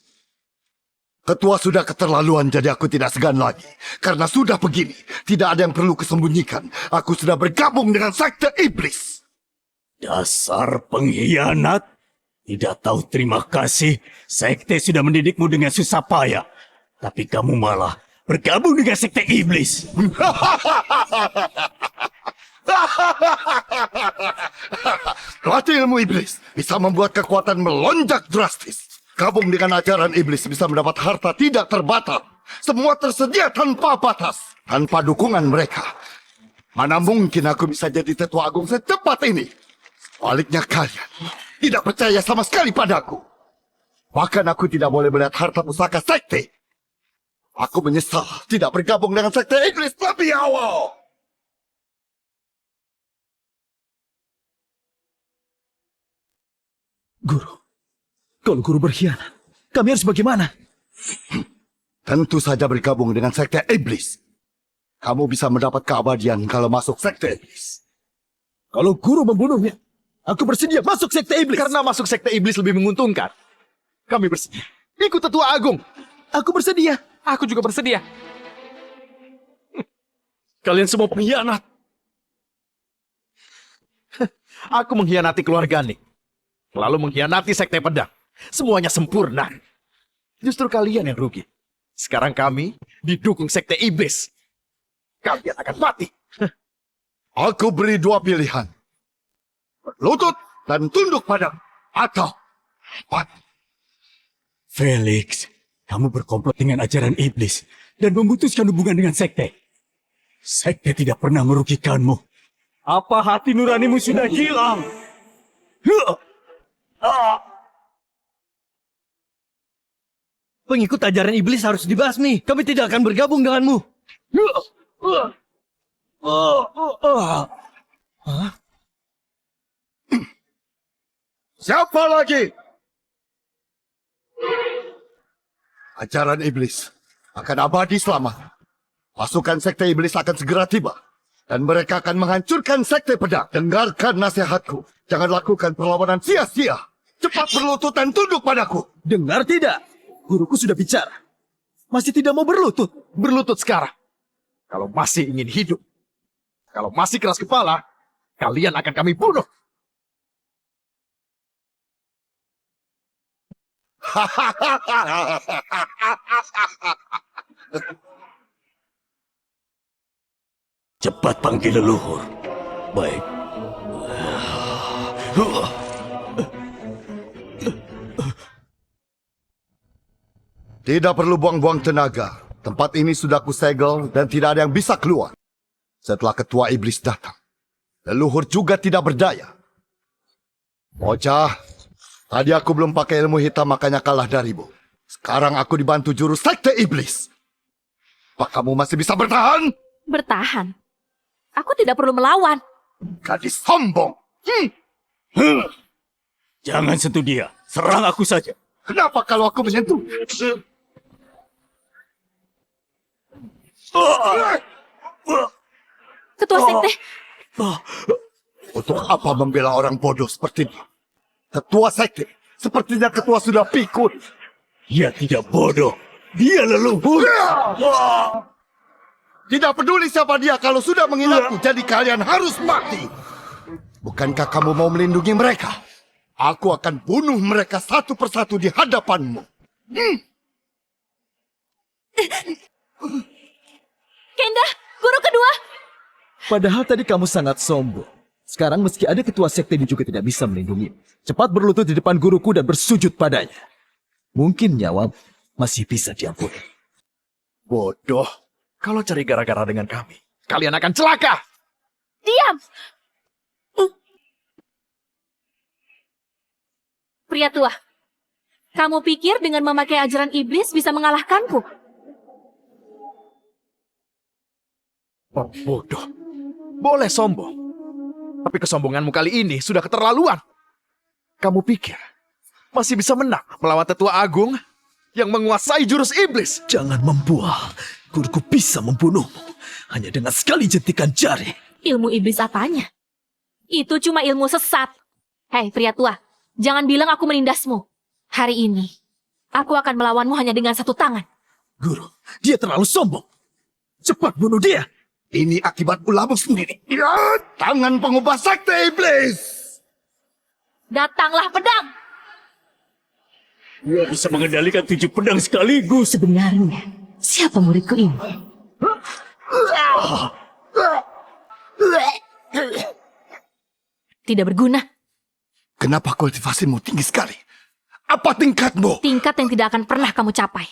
Ketua sudah keterlaluan, jadi aku tidak segan lagi. Karena sudah begini, tidak ada yang perlu kesembunyikan. Aku sudah bergabung dengan sekte iblis. Dasar pengkhianat. Tidak tahu terima kasih. Sekte sudah mendidikmu dengan susah payah. Tapi kamu malah bergabung dengan sekte iblis. Latih ilmu iblis bisa membuat kekuatan melonjak drastis. Gabung dengan ajaran iblis bisa mendapat harta tidak terbatas. Semua tersedia tanpa batas. Tanpa dukungan mereka, mana mungkin aku bisa jadi tetua agung secepat ini? Sebaliknya kalian tidak percaya sama sekali padaku. Bahkan aku tidak boleh melihat harta pusaka sekte. Aku menyesal tidak bergabung dengan sekte iblis lebih awal. Guru, kalau guru berkhianat, kami harus bagaimana? Tentu saja bergabung dengan Sekte Iblis. Kamu bisa mendapat keabadian kalau masuk Sekte Iblis. Kalau guru membunuhnya, aku bersedia masuk Sekte Iblis. Karena masuk Sekte Iblis lebih menguntungkan. Kami bersedia. Ikut Tetua Agung. Aku bersedia. Aku juga bersedia. Kalian semua pengkhianat. Aku mengkhianati keluarga Ning. Lalu mengkhianati Sekte Pedang. Semuanya sempurna. Justru kalian yang rugi. Sekarang kami didukung Sekte Iblis. Kalian akan mati. Aku beri dua pilihan. Berlutut dan tunduk padaku. Atau mati. Felix, kamu berkomplot dengan ajaran iblis dan memutuskan hubungan dengan sekte. Sekte tidak pernah merugikanmu. Apa hati nuranimu sudah hilang? Pengikut ajaran iblis harus dibasmi. Kami tidak akan bergabung denganmu. Siapa lagi? Ajaran iblis akan abadi selamanya. Pasukan Sekte Iblis akan segera tiba. Dan mereka akan menghancurkan Sekte Pedang. Dengarkan nasihatku. Jangan lakukan perlawanan sia-sia. Cepat berlutut dan tunduk padaku. Dengar tidak? Guruku sudah bicara. Masih tidak mau berlutut. Berlutut sekarang. Kalau masih ingin hidup. Kalau masih keras kepala. Kalian akan kami bunuh. Cepat panggil leluhur. Baik. Tidak perlu buang-buang tenaga. Tempat ini sudah kusegel dan tidak ada yang bisa keluar. Setelah ketua iblis datang. Leluhur juga tidak berdaya. Bocah, tadi aku belum pakai ilmu hitam makanya kalah darimu. Sekarang aku dibantu jurus Sekte Iblis. Apa kamu masih bisa bertahan? Bertahan? Aku tidak perlu melawan. Gadis sombong. Jangan sentuh dia. Serang aku saja. Kenapa kalau aku menyentuh? Ketua sekte. Untuk apa membela orang bodoh seperti ini? Ketua sekte. Sepertinya ketua sudah pikun. Dia tidak bodoh. Dia leluhur. Tidak peduli siapa dia kalau sudah menghinaku. Jadi kalian harus mati. Bukankah kamu mau melindungi mereka? Aku akan bunuh mereka satu persatu di hadapanmu. Kenda, guru kedua. Padahal tadi kamu sangat sombong. Sekarang meski ada ketua sekte ini juga tidak bisa melindungi. Cepat berlutut di depan guruku dan bersujud padanya. Mungkin nyawa masih bisa diampuni. Bodoh. Kalau cari gara-gara dengan kami, kalian akan celaka. Diam. Pria tua, kamu pikir dengan memakai ajaran iblis bisa mengalahkanku? Oh, bodoh. Boleh sombong. Tapi kesombonganmu kali ini sudah keterlaluan. Kamu pikir masih bisa menang melawan Tetua Agung yang menguasai jurus iblis? Jangan membual. Guruku bisa membunuhmu hanya dengan sekali jentikan jari. Ilmu iblis apanya? Itu cuma ilmu sesat. Hei pria tua, jangan bilang aku menindasmu. Hari ini, aku akan melawanmu hanya dengan satu tangan. Guru, dia terlalu sombong. Cepat bunuh dia. Ini akibat ulahmu sendiri. Ya, tangan pengubah sekte iblis. Datanglah pedang. Dia bisa mengendalikan 7 pedang sekaligus. Sebenarnya, siapa muridku ini? Tidak berguna. Kenapa kultivasimu tinggi sekali? Apa tingkatmu? Tingkat yang tidak akan pernah kamu capai.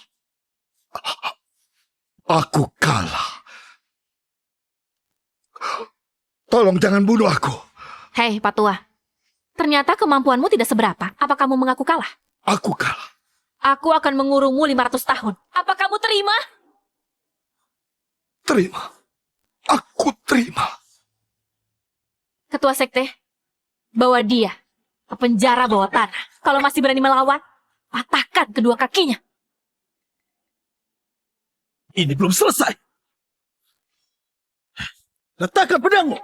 Aku kalah. Tolong jangan bunuh aku. Hei Patua, ternyata kemampuanmu tidak seberapa. Apa kamu mengaku kalah? Aku kalah. Aku akan mengurungmu 500 tahun. Apa kamu terima? Terima. Aku terima. Ketua sekte, bawa dia. ke penjara bawah tanah. Kalau masih berani melawan, patahkan kedua kakinya. Ini belum selesai. Letakkan pedangmu.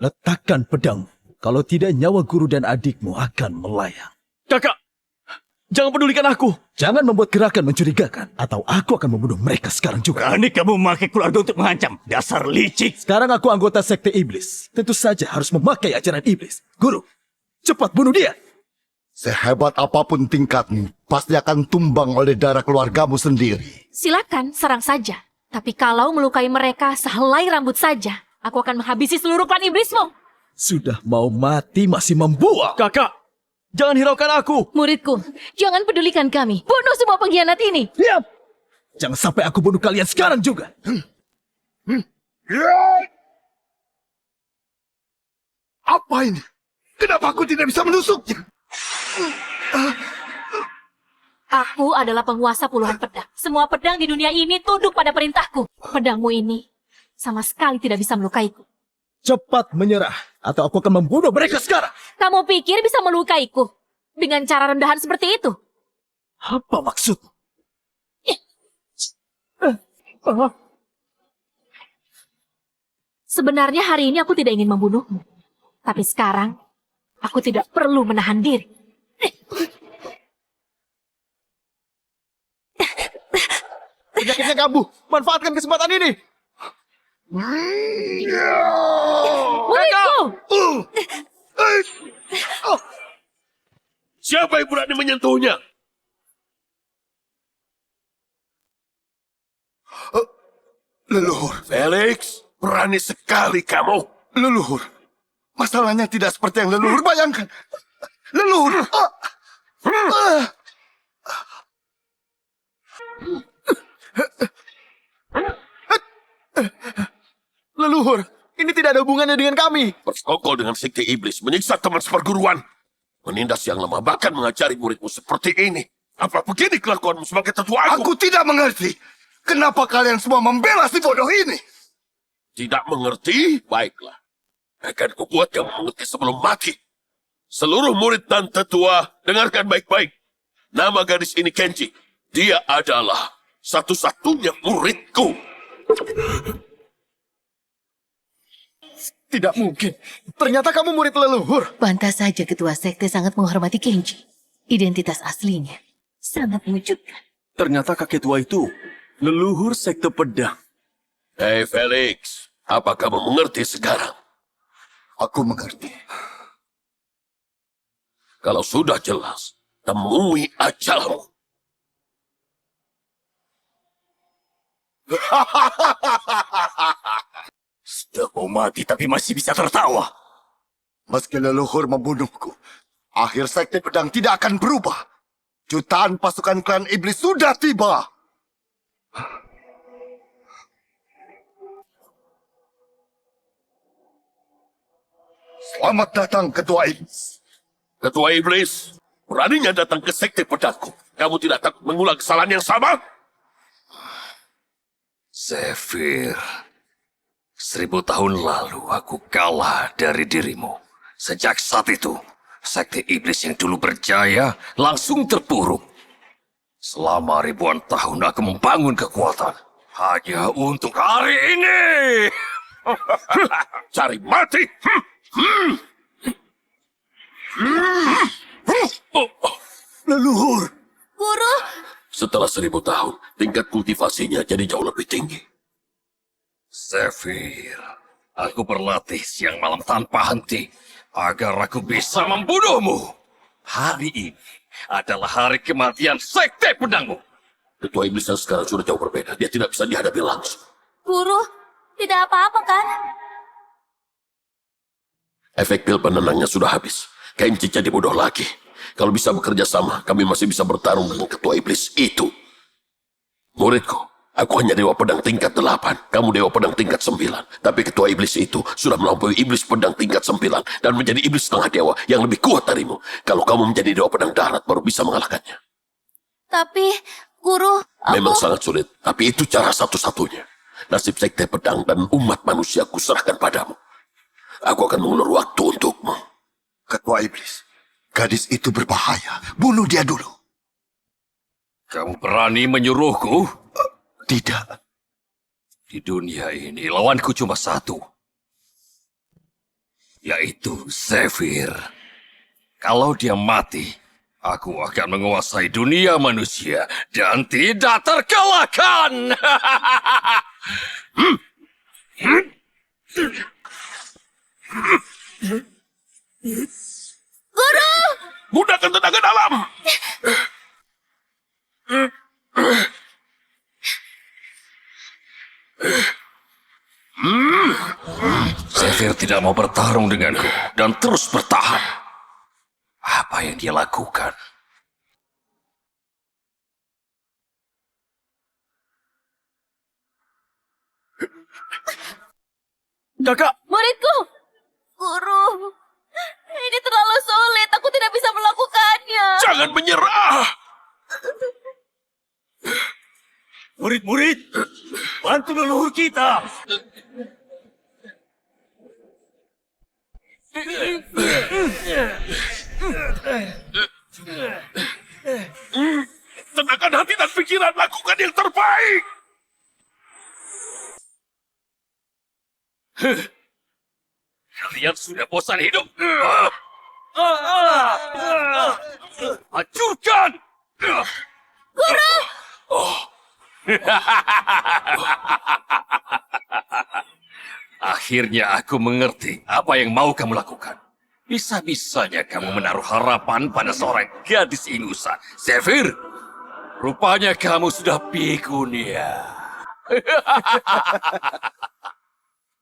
Letakkan pedangmu. Kalau tidak, nyawa guru dan adikmu akan melayang. Kakak, jangan pedulikan aku. Jangan membuat gerakan mencurigakan, atau aku akan membunuh mereka sekarang juga. Berani kamu memakai keluarga untuk mengancam. Dasar licik. Sekarang aku anggota sekte iblis. Tentu saja harus memakai ajaran iblis. Guru, cepat bunuh dia. Sehebat apapun tingkatmu, pasti akan tumbang oleh darah keluargamu sendiri. Silakan, serang saja. Tapi kalau melukai mereka sehelai rambut saja, aku akan menghabisi seluruh klan iblismu. Sudah mau mati masih membuang. Kakak, jangan hiraukan aku. Muridku, jangan pedulikan kami. Bunuh semua pengkhianat ini. Diam! Jangan sampai aku bunuh kalian sekarang juga. Apa ini? Kenapa aku tidak bisa menusuknya? Aku adalah penguasa puluhan pedang. Semua pedang di dunia ini tunduk pada perintahku. Pedangmu ini sama sekali tidak bisa melukaiku. Cepat menyerah, atau aku akan membunuh mereka sekarang. Kamu pikir bisa melukaiku dengan cara rendahan seperti itu? Apa maksudmu? Sebenarnya hari ini aku tidak ingin membunuhmu. Tapi sekarang, aku tidak perlu menahan diri. Penyakitnya kambuh. Manfaatkan kesempatan ini. Muridku! Siapa yang berani menyentuhnya? Leluhur. Felix, berani sekali kamu. Leluhur. Masalahnya tidak seperti yang leluhur bayangkan. Leluhur. Leluhur, ini tidak ada hubungannya dengan kami. Bersekongkol dengan sekte iblis, menyiksa teman seperguruan. Menindas yang lemah, bahkan mengajari muridmu seperti ini. Apa begini kelakuanmu sebagai tetua aku? Aku tidak mengerti. Kenapa kalian semua membela si bodoh ini? Tidak mengerti? Baiklah. Akan kubuat kamu mengerti sebelum mati. Seluruh murid dan tetua, dengarkan baik-baik. Nama gadis ini Kenji. Dia adalah satu-satunya muridku. Tidak mungkin. Ternyata kamu murid leluhur. Pantas saja ketua sekte sangat menghormati Kenji. Identitas aslinya sangat mengejutkan. Ternyata kakek tua itu leluhur sekte pedang. Hei Felix, apa kamu mengerti sekarang? Aku mengerti. Kalau sudah jelas, temui ajalmu. Sudah mau mati tapi masih bisa tertawa. Meski leluhur membunuhku, akhir sekte pedang tidak akan berubah. Jutaan pasukan klan iblis sudah tiba. Selamat datang, Ketua Iblis. Ketua Iblis, beraninya datang ke sekte pedangku. Kamu tidak takut mengulang kesalahan yang sama? Zephyr, 1000 tahun lalu aku kalah dari dirimu. Sejak saat itu, sekte iblis yang dulu berjaya langsung terpuruk. Selama ribuan tahun aku membangun kekuatan hanya untuk hari ini. Cari mati. Leluhur. Guru, Setelah 1000 tahun, tingkat kultivasinya jadi jauh lebih tinggi. Zephyr, aku berlatih siang malam tanpa henti agar aku bisa membunuhmu. Hari ini adalah hari kematian sekte pedangmu. Ketua Iblis yang sekarang sudah jauh berbeda. Dia tidak bisa dihadapi langsung. guru, tidak apa-apa kan? Efek pil penenangnya sudah habis. Kenji jadi bodoh lagi. Kalau bisa bekerja sama, kami masih bisa bertarung dengan Ketua Iblis itu. Muridku, aku hanya Dewa Pedang tingkat 8. Kamu Dewa Pedang tingkat 9. Tapi Ketua Iblis itu sudah melampaui Iblis Pedang tingkat 9 dan menjadi Iblis setengah dewa yang lebih kuat darimu. Kalau kamu menjadi Dewa Pedang darat, baru bisa mengalahkannya. Tapi, guru, Memang sangat sulit, tapi itu cara satu-satunya. Nasib Sekte Pedang dan umat manusia kuserahkan padamu. Aku akan mengulur waktu untukmu. Ketua Iblis, gadis itu berbahaya. Bunuh dia dulu. Kamu berani menyuruhku? Tidak. Di dunia ini lawanku cuma satu. Yaitu Zephyr. Kalau dia mati, aku akan menguasai dunia manusia dan tidak terkalahkan. Guru! Gunakan tenaga dalam! Zephyr tidak mau bertarung denganku dan terus bertahan. Apa yang dia lakukan? Kakak! Muridku! Guru! Ini terlalu sulit, aku tidak bisa melakukannya. Jangan menyerah! Murid-murid, bantu leluhur kita. Tenangkan hati dan pikiran, lakukan yang terbaik! Kalian sudah bosan hidup? Hancurkan! Guru! Akhirnya aku mengerti apa yang mau kamu lakukan. Bisa-bisanya kamu menaruh harapan pada seorang gadis ingusan. Zephyr, rupanya kamu sudah pikun ya.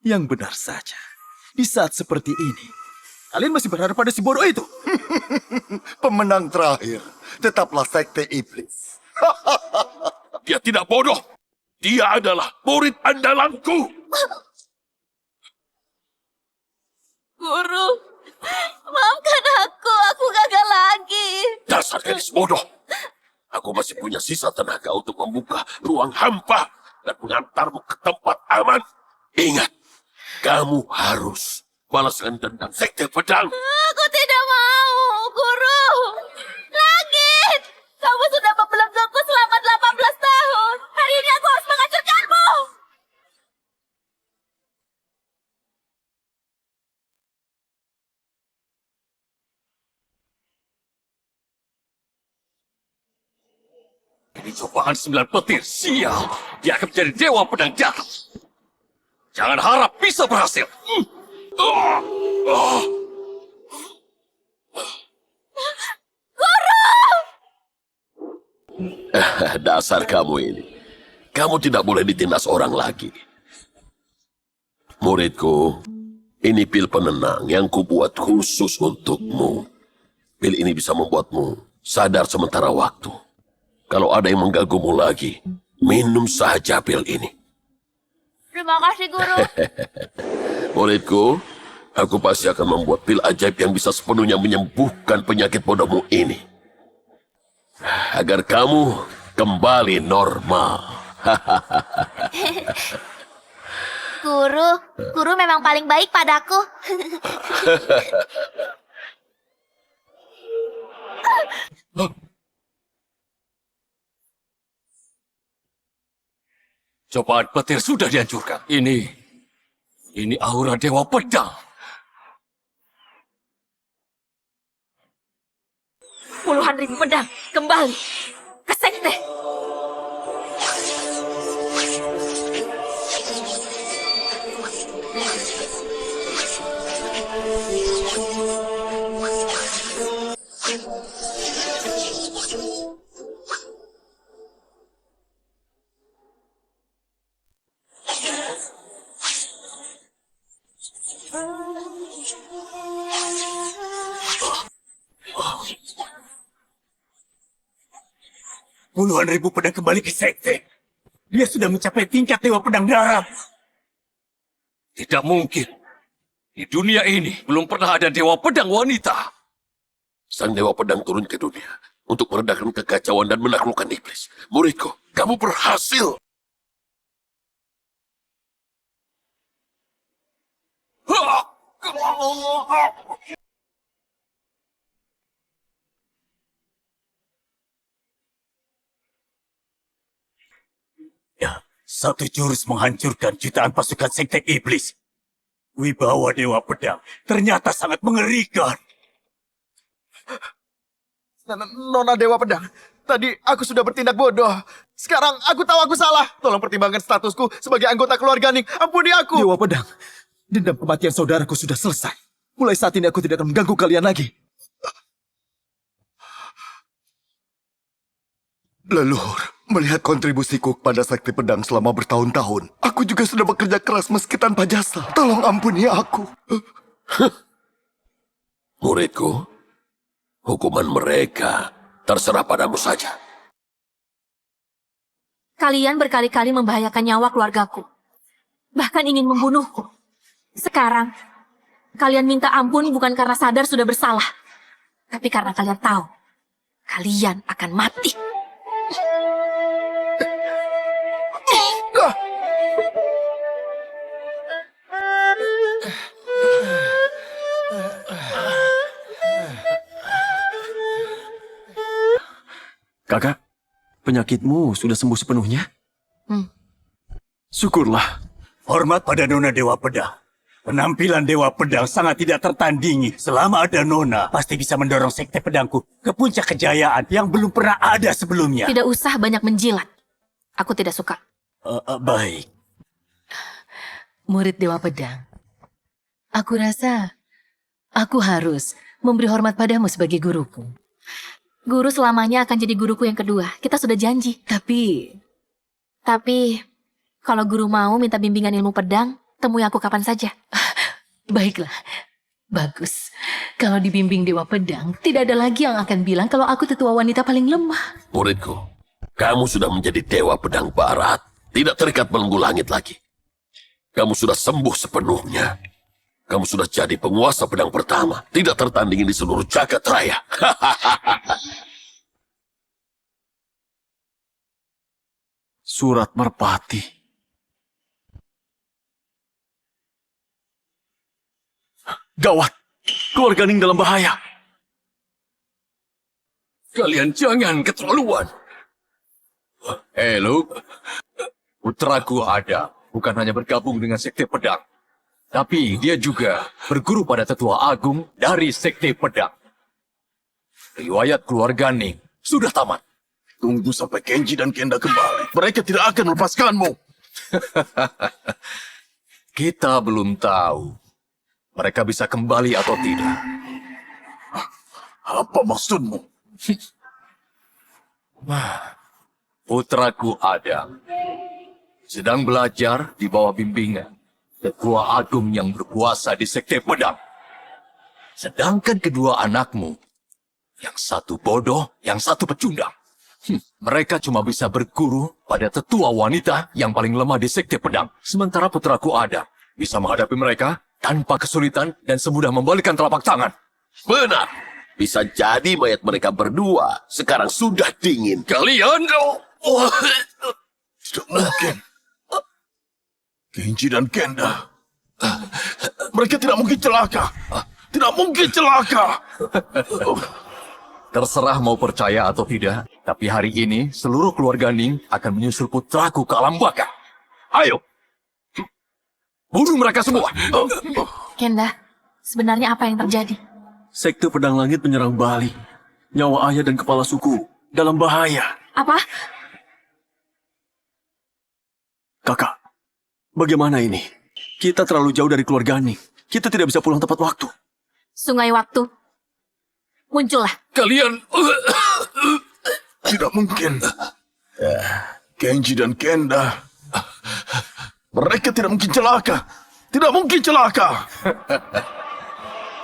Yang benar saja. Di saat seperti ini, kalian masih berharap pada si bodoh itu? Pemenang terakhir tetaplah Sekte Iblis. Dia tidak bodoh. Dia adalah murid andalanku. Guru, maafkan aku gagal lagi. Dasar gadis bodoh. Aku masih punya sisa tenaga untuk membuka ruang hampa dan mengantarmu ke tempat aman. Ingat, kamu harus balaskan dendam Sekte Pedang. Aku tidak mau, Guru. Langit, kamu sudah membelengguku selama 18 tahun. Hari ini aku harus menghancurkanmu. Ini cobaan 9 petir. Sial, dia akan menjadi dewa pedang jatuh. Jangan harap bisa berhasil. Dasar kamu ini. Kamu tidak boleh ditindas orang lagi. Muridku, ini pil penenang yang kubuat khusus untukmu. Pil ini bisa membuatmu sadar sementara waktu. Kalau ada yang mengganggumu lagi, minum saja pil ini. Terima kasih, Guru. Muridku, aku pasti akan membuat pil ajaib yang bisa sepenuhnya menyembuhkan penyakit bodohmu ini. Agar kamu kembali normal. Guru memang paling baik padaku. Cobaan petir sudah dihancurkan. Ini aura dewa pedang. Puluhan ribu pedang kembali ke sekte. Puluhan ribu pedang kembali ke sekte. Dia sudah mencapai tingkat dewa pedang darat. Tidak mungkin. Di dunia ini belum pernah ada dewa pedang wanita. Sang dewa pedang turun ke dunia untuk meredakan kekacauan dan menaklukkan iblis. Muridku, kamu berhasil. Ya, satu jurus menghancurkan jutaan pasukan sekte iblis. Wibawa Dewa Pedang ternyata sangat mengerikan. Nona Dewa Pedang, tadi aku sudah bertindak bodoh. Sekarang aku tahu aku salah. Tolong pertimbangkan statusku sebagai anggota keluarga Ning. Ampuni aku. Dewa Pedang, dendam kematian saudaraku sudah selesai. Mulai saat ini aku tidak akan mengganggu kalian lagi. Leluhur, melihat kontribusiku kepada Sekte Pedang selama bertahun-tahun, aku juga sudah bekerja keras meski tanpa jasa. Tolong ampuni aku. Muridku, hukuman mereka terserah padamu saja. Kalian berkali-kali membahayakan nyawa keluargaku. Bahkan ingin membunuhku. Sekarang, kalian minta ampun bukan karena sadar sudah bersalah. Tapi karena kalian tahu, kalian akan mati. Kakak, penyakitmu sudah sembuh sepenuhnya? Syukurlah. Hormat pada Nona Dewa Pedang. Penampilan Dewa Pedang sangat tidak tertandingi. Selama ada Nona, pasti bisa mendorong sekte pedangku ke puncak kejayaan yang belum pernah ada sebelumnya. Tidak usah banyak menjilat. Aku tidak suka. Baik. Murid Dewa Pedang, aku rasa aku harus memberi hormat padamu sebagai guruku. Guru selamanya akan jadi guruku yang kedua. Kita sudah janji. Tapi, kalau guru mau minta bimbingan ilmu pedang, temui aku kapan saja. Baiklah, bagus. Kalau dibimbing Dewa Pedang, tidak ada lagi yang akan bilang kalau aku tetua wanita paling lemah. Muridku, kamu sudah menjadi Dewa Pedang Barat. Tidak terikat belenggu langit lagi. Kamu sudah sembuh sepenuhnya. Kamu sudah jadi penguasa pedang pertama. Tidak tertandingi di seluruh jagat raya. Surat Merpati. Gawat! Keluarga Ning dalam bahaya. Kalian jangan keterlaluan. Luke. Putraku ada. Bukan hanya bergabung dengan Sekte Pedang. Tapi dia juga berguru pada tetua agung dari Sekte Pedang. Riwayat keluarga Ning sudah tamat. Tunggu sampai Kenji dan Kenda kembali. Mereka tidak akan melepaskanmu. Kita belum tahu mereka bisa kembali atau tidak. Apa maksudmu? Putraku Adam sedang belajar di bawah bimbingan tetua agung yang berkuasa di Sekte Pedang. Sedangkan kedua anakmu, yang satu bodoh, yang satu pecundang. Mereka cuma bisa berguru pada tetua wanita yang paling lemah di Sekte Pedang. Sementara putraku Adam bisa menghadapi mereka tanpa kesulitan dan semudah membalikkan telapak tangan. Benar. Bisa jadi mayat mereka berdua sekarang sudah dingin. Kalian... Tidak mungkin. Kenji dan Kenda. Mereka tidak mungkin celaka. Tidak mungkin celaka. Terserah mau percaya atau tidak, tapi hari ini seluruh keluarga Ning akan menyusul putraku ke alam baka. Ayo, bunuh mereka semua. Kenda, sebenarnya apa yang terjadi? Sekte Pedang Langit menyerang Bali. Nyawa ayah dan kepala suku dalam bahaya. Apa? Kakak, bagaimana ini? Kita terlalu jauh dari keluarga Ning. Kita tidak bisa pulang tepat waktu. Sungai waktu. Muncullah. Kalian... Tidak mungkin. Kenji dan Kenda. Mereka tidak mungkin celaka. Tidak mungkin celaka.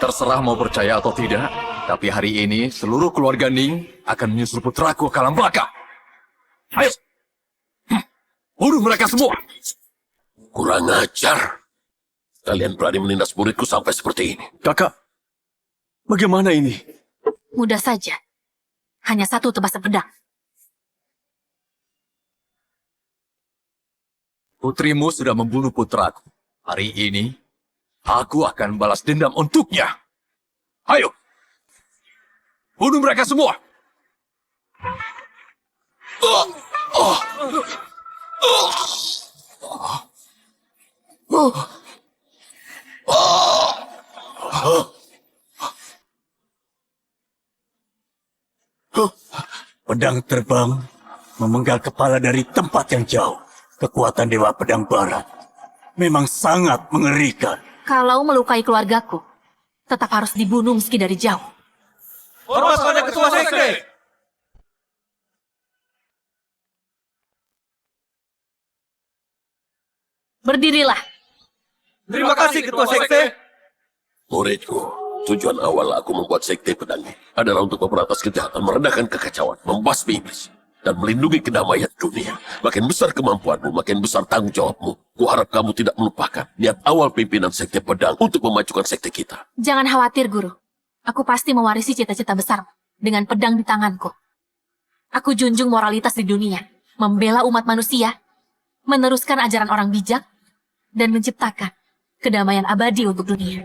Terserah mau percaya atau tidak, tapi hari ini seluruh keluarga Ning akan menyusul putraku ke alam baka. Ayo, bunuh mereka semua. Kurang ajar. Kalian berani menindas muridku sampai seperti ini. Kakak, bagaimana ini? Mudah saja. Hanya satu tebasan pedang. Putrimu sudah membunuh putraku. Hari ini, Aku akan balas dendam untuknya. Ayo, bunuh mereka semua. Pedang terbang memenggal kepala dari tempat yang jauh. Kekuatan Dewa Pedang Barat memang sangat mengerikan. Kalau melukai keluargaku, tetap harus dibunuh meski dari jauh. Hormat pada ketua sekte. Berdirilah. Terima kasih ketua sekte. Muridku, tujuan awal aku membuat sekte pedang ini adalah untuk memberantas kejahatan, meredakan kekacauan, membasmi iblis, dan melindungi kedamaian dunia. Makin besar kemampuanmu, makin besar tanggung jawabmu. Kuharap kamu tidak melupakan niat awal pimpinan sekte pedang untuk memajukan sekte kita. Jangan khawatir, Guru. Aku pasti mewarisi cita-cita besar dengan pedang di tanganku. Aku junjung moralitas di dunia, membela umat manusia, meneruskan ajaran orang bijak, dan menciptakan kedamaian abadi untuk dunia.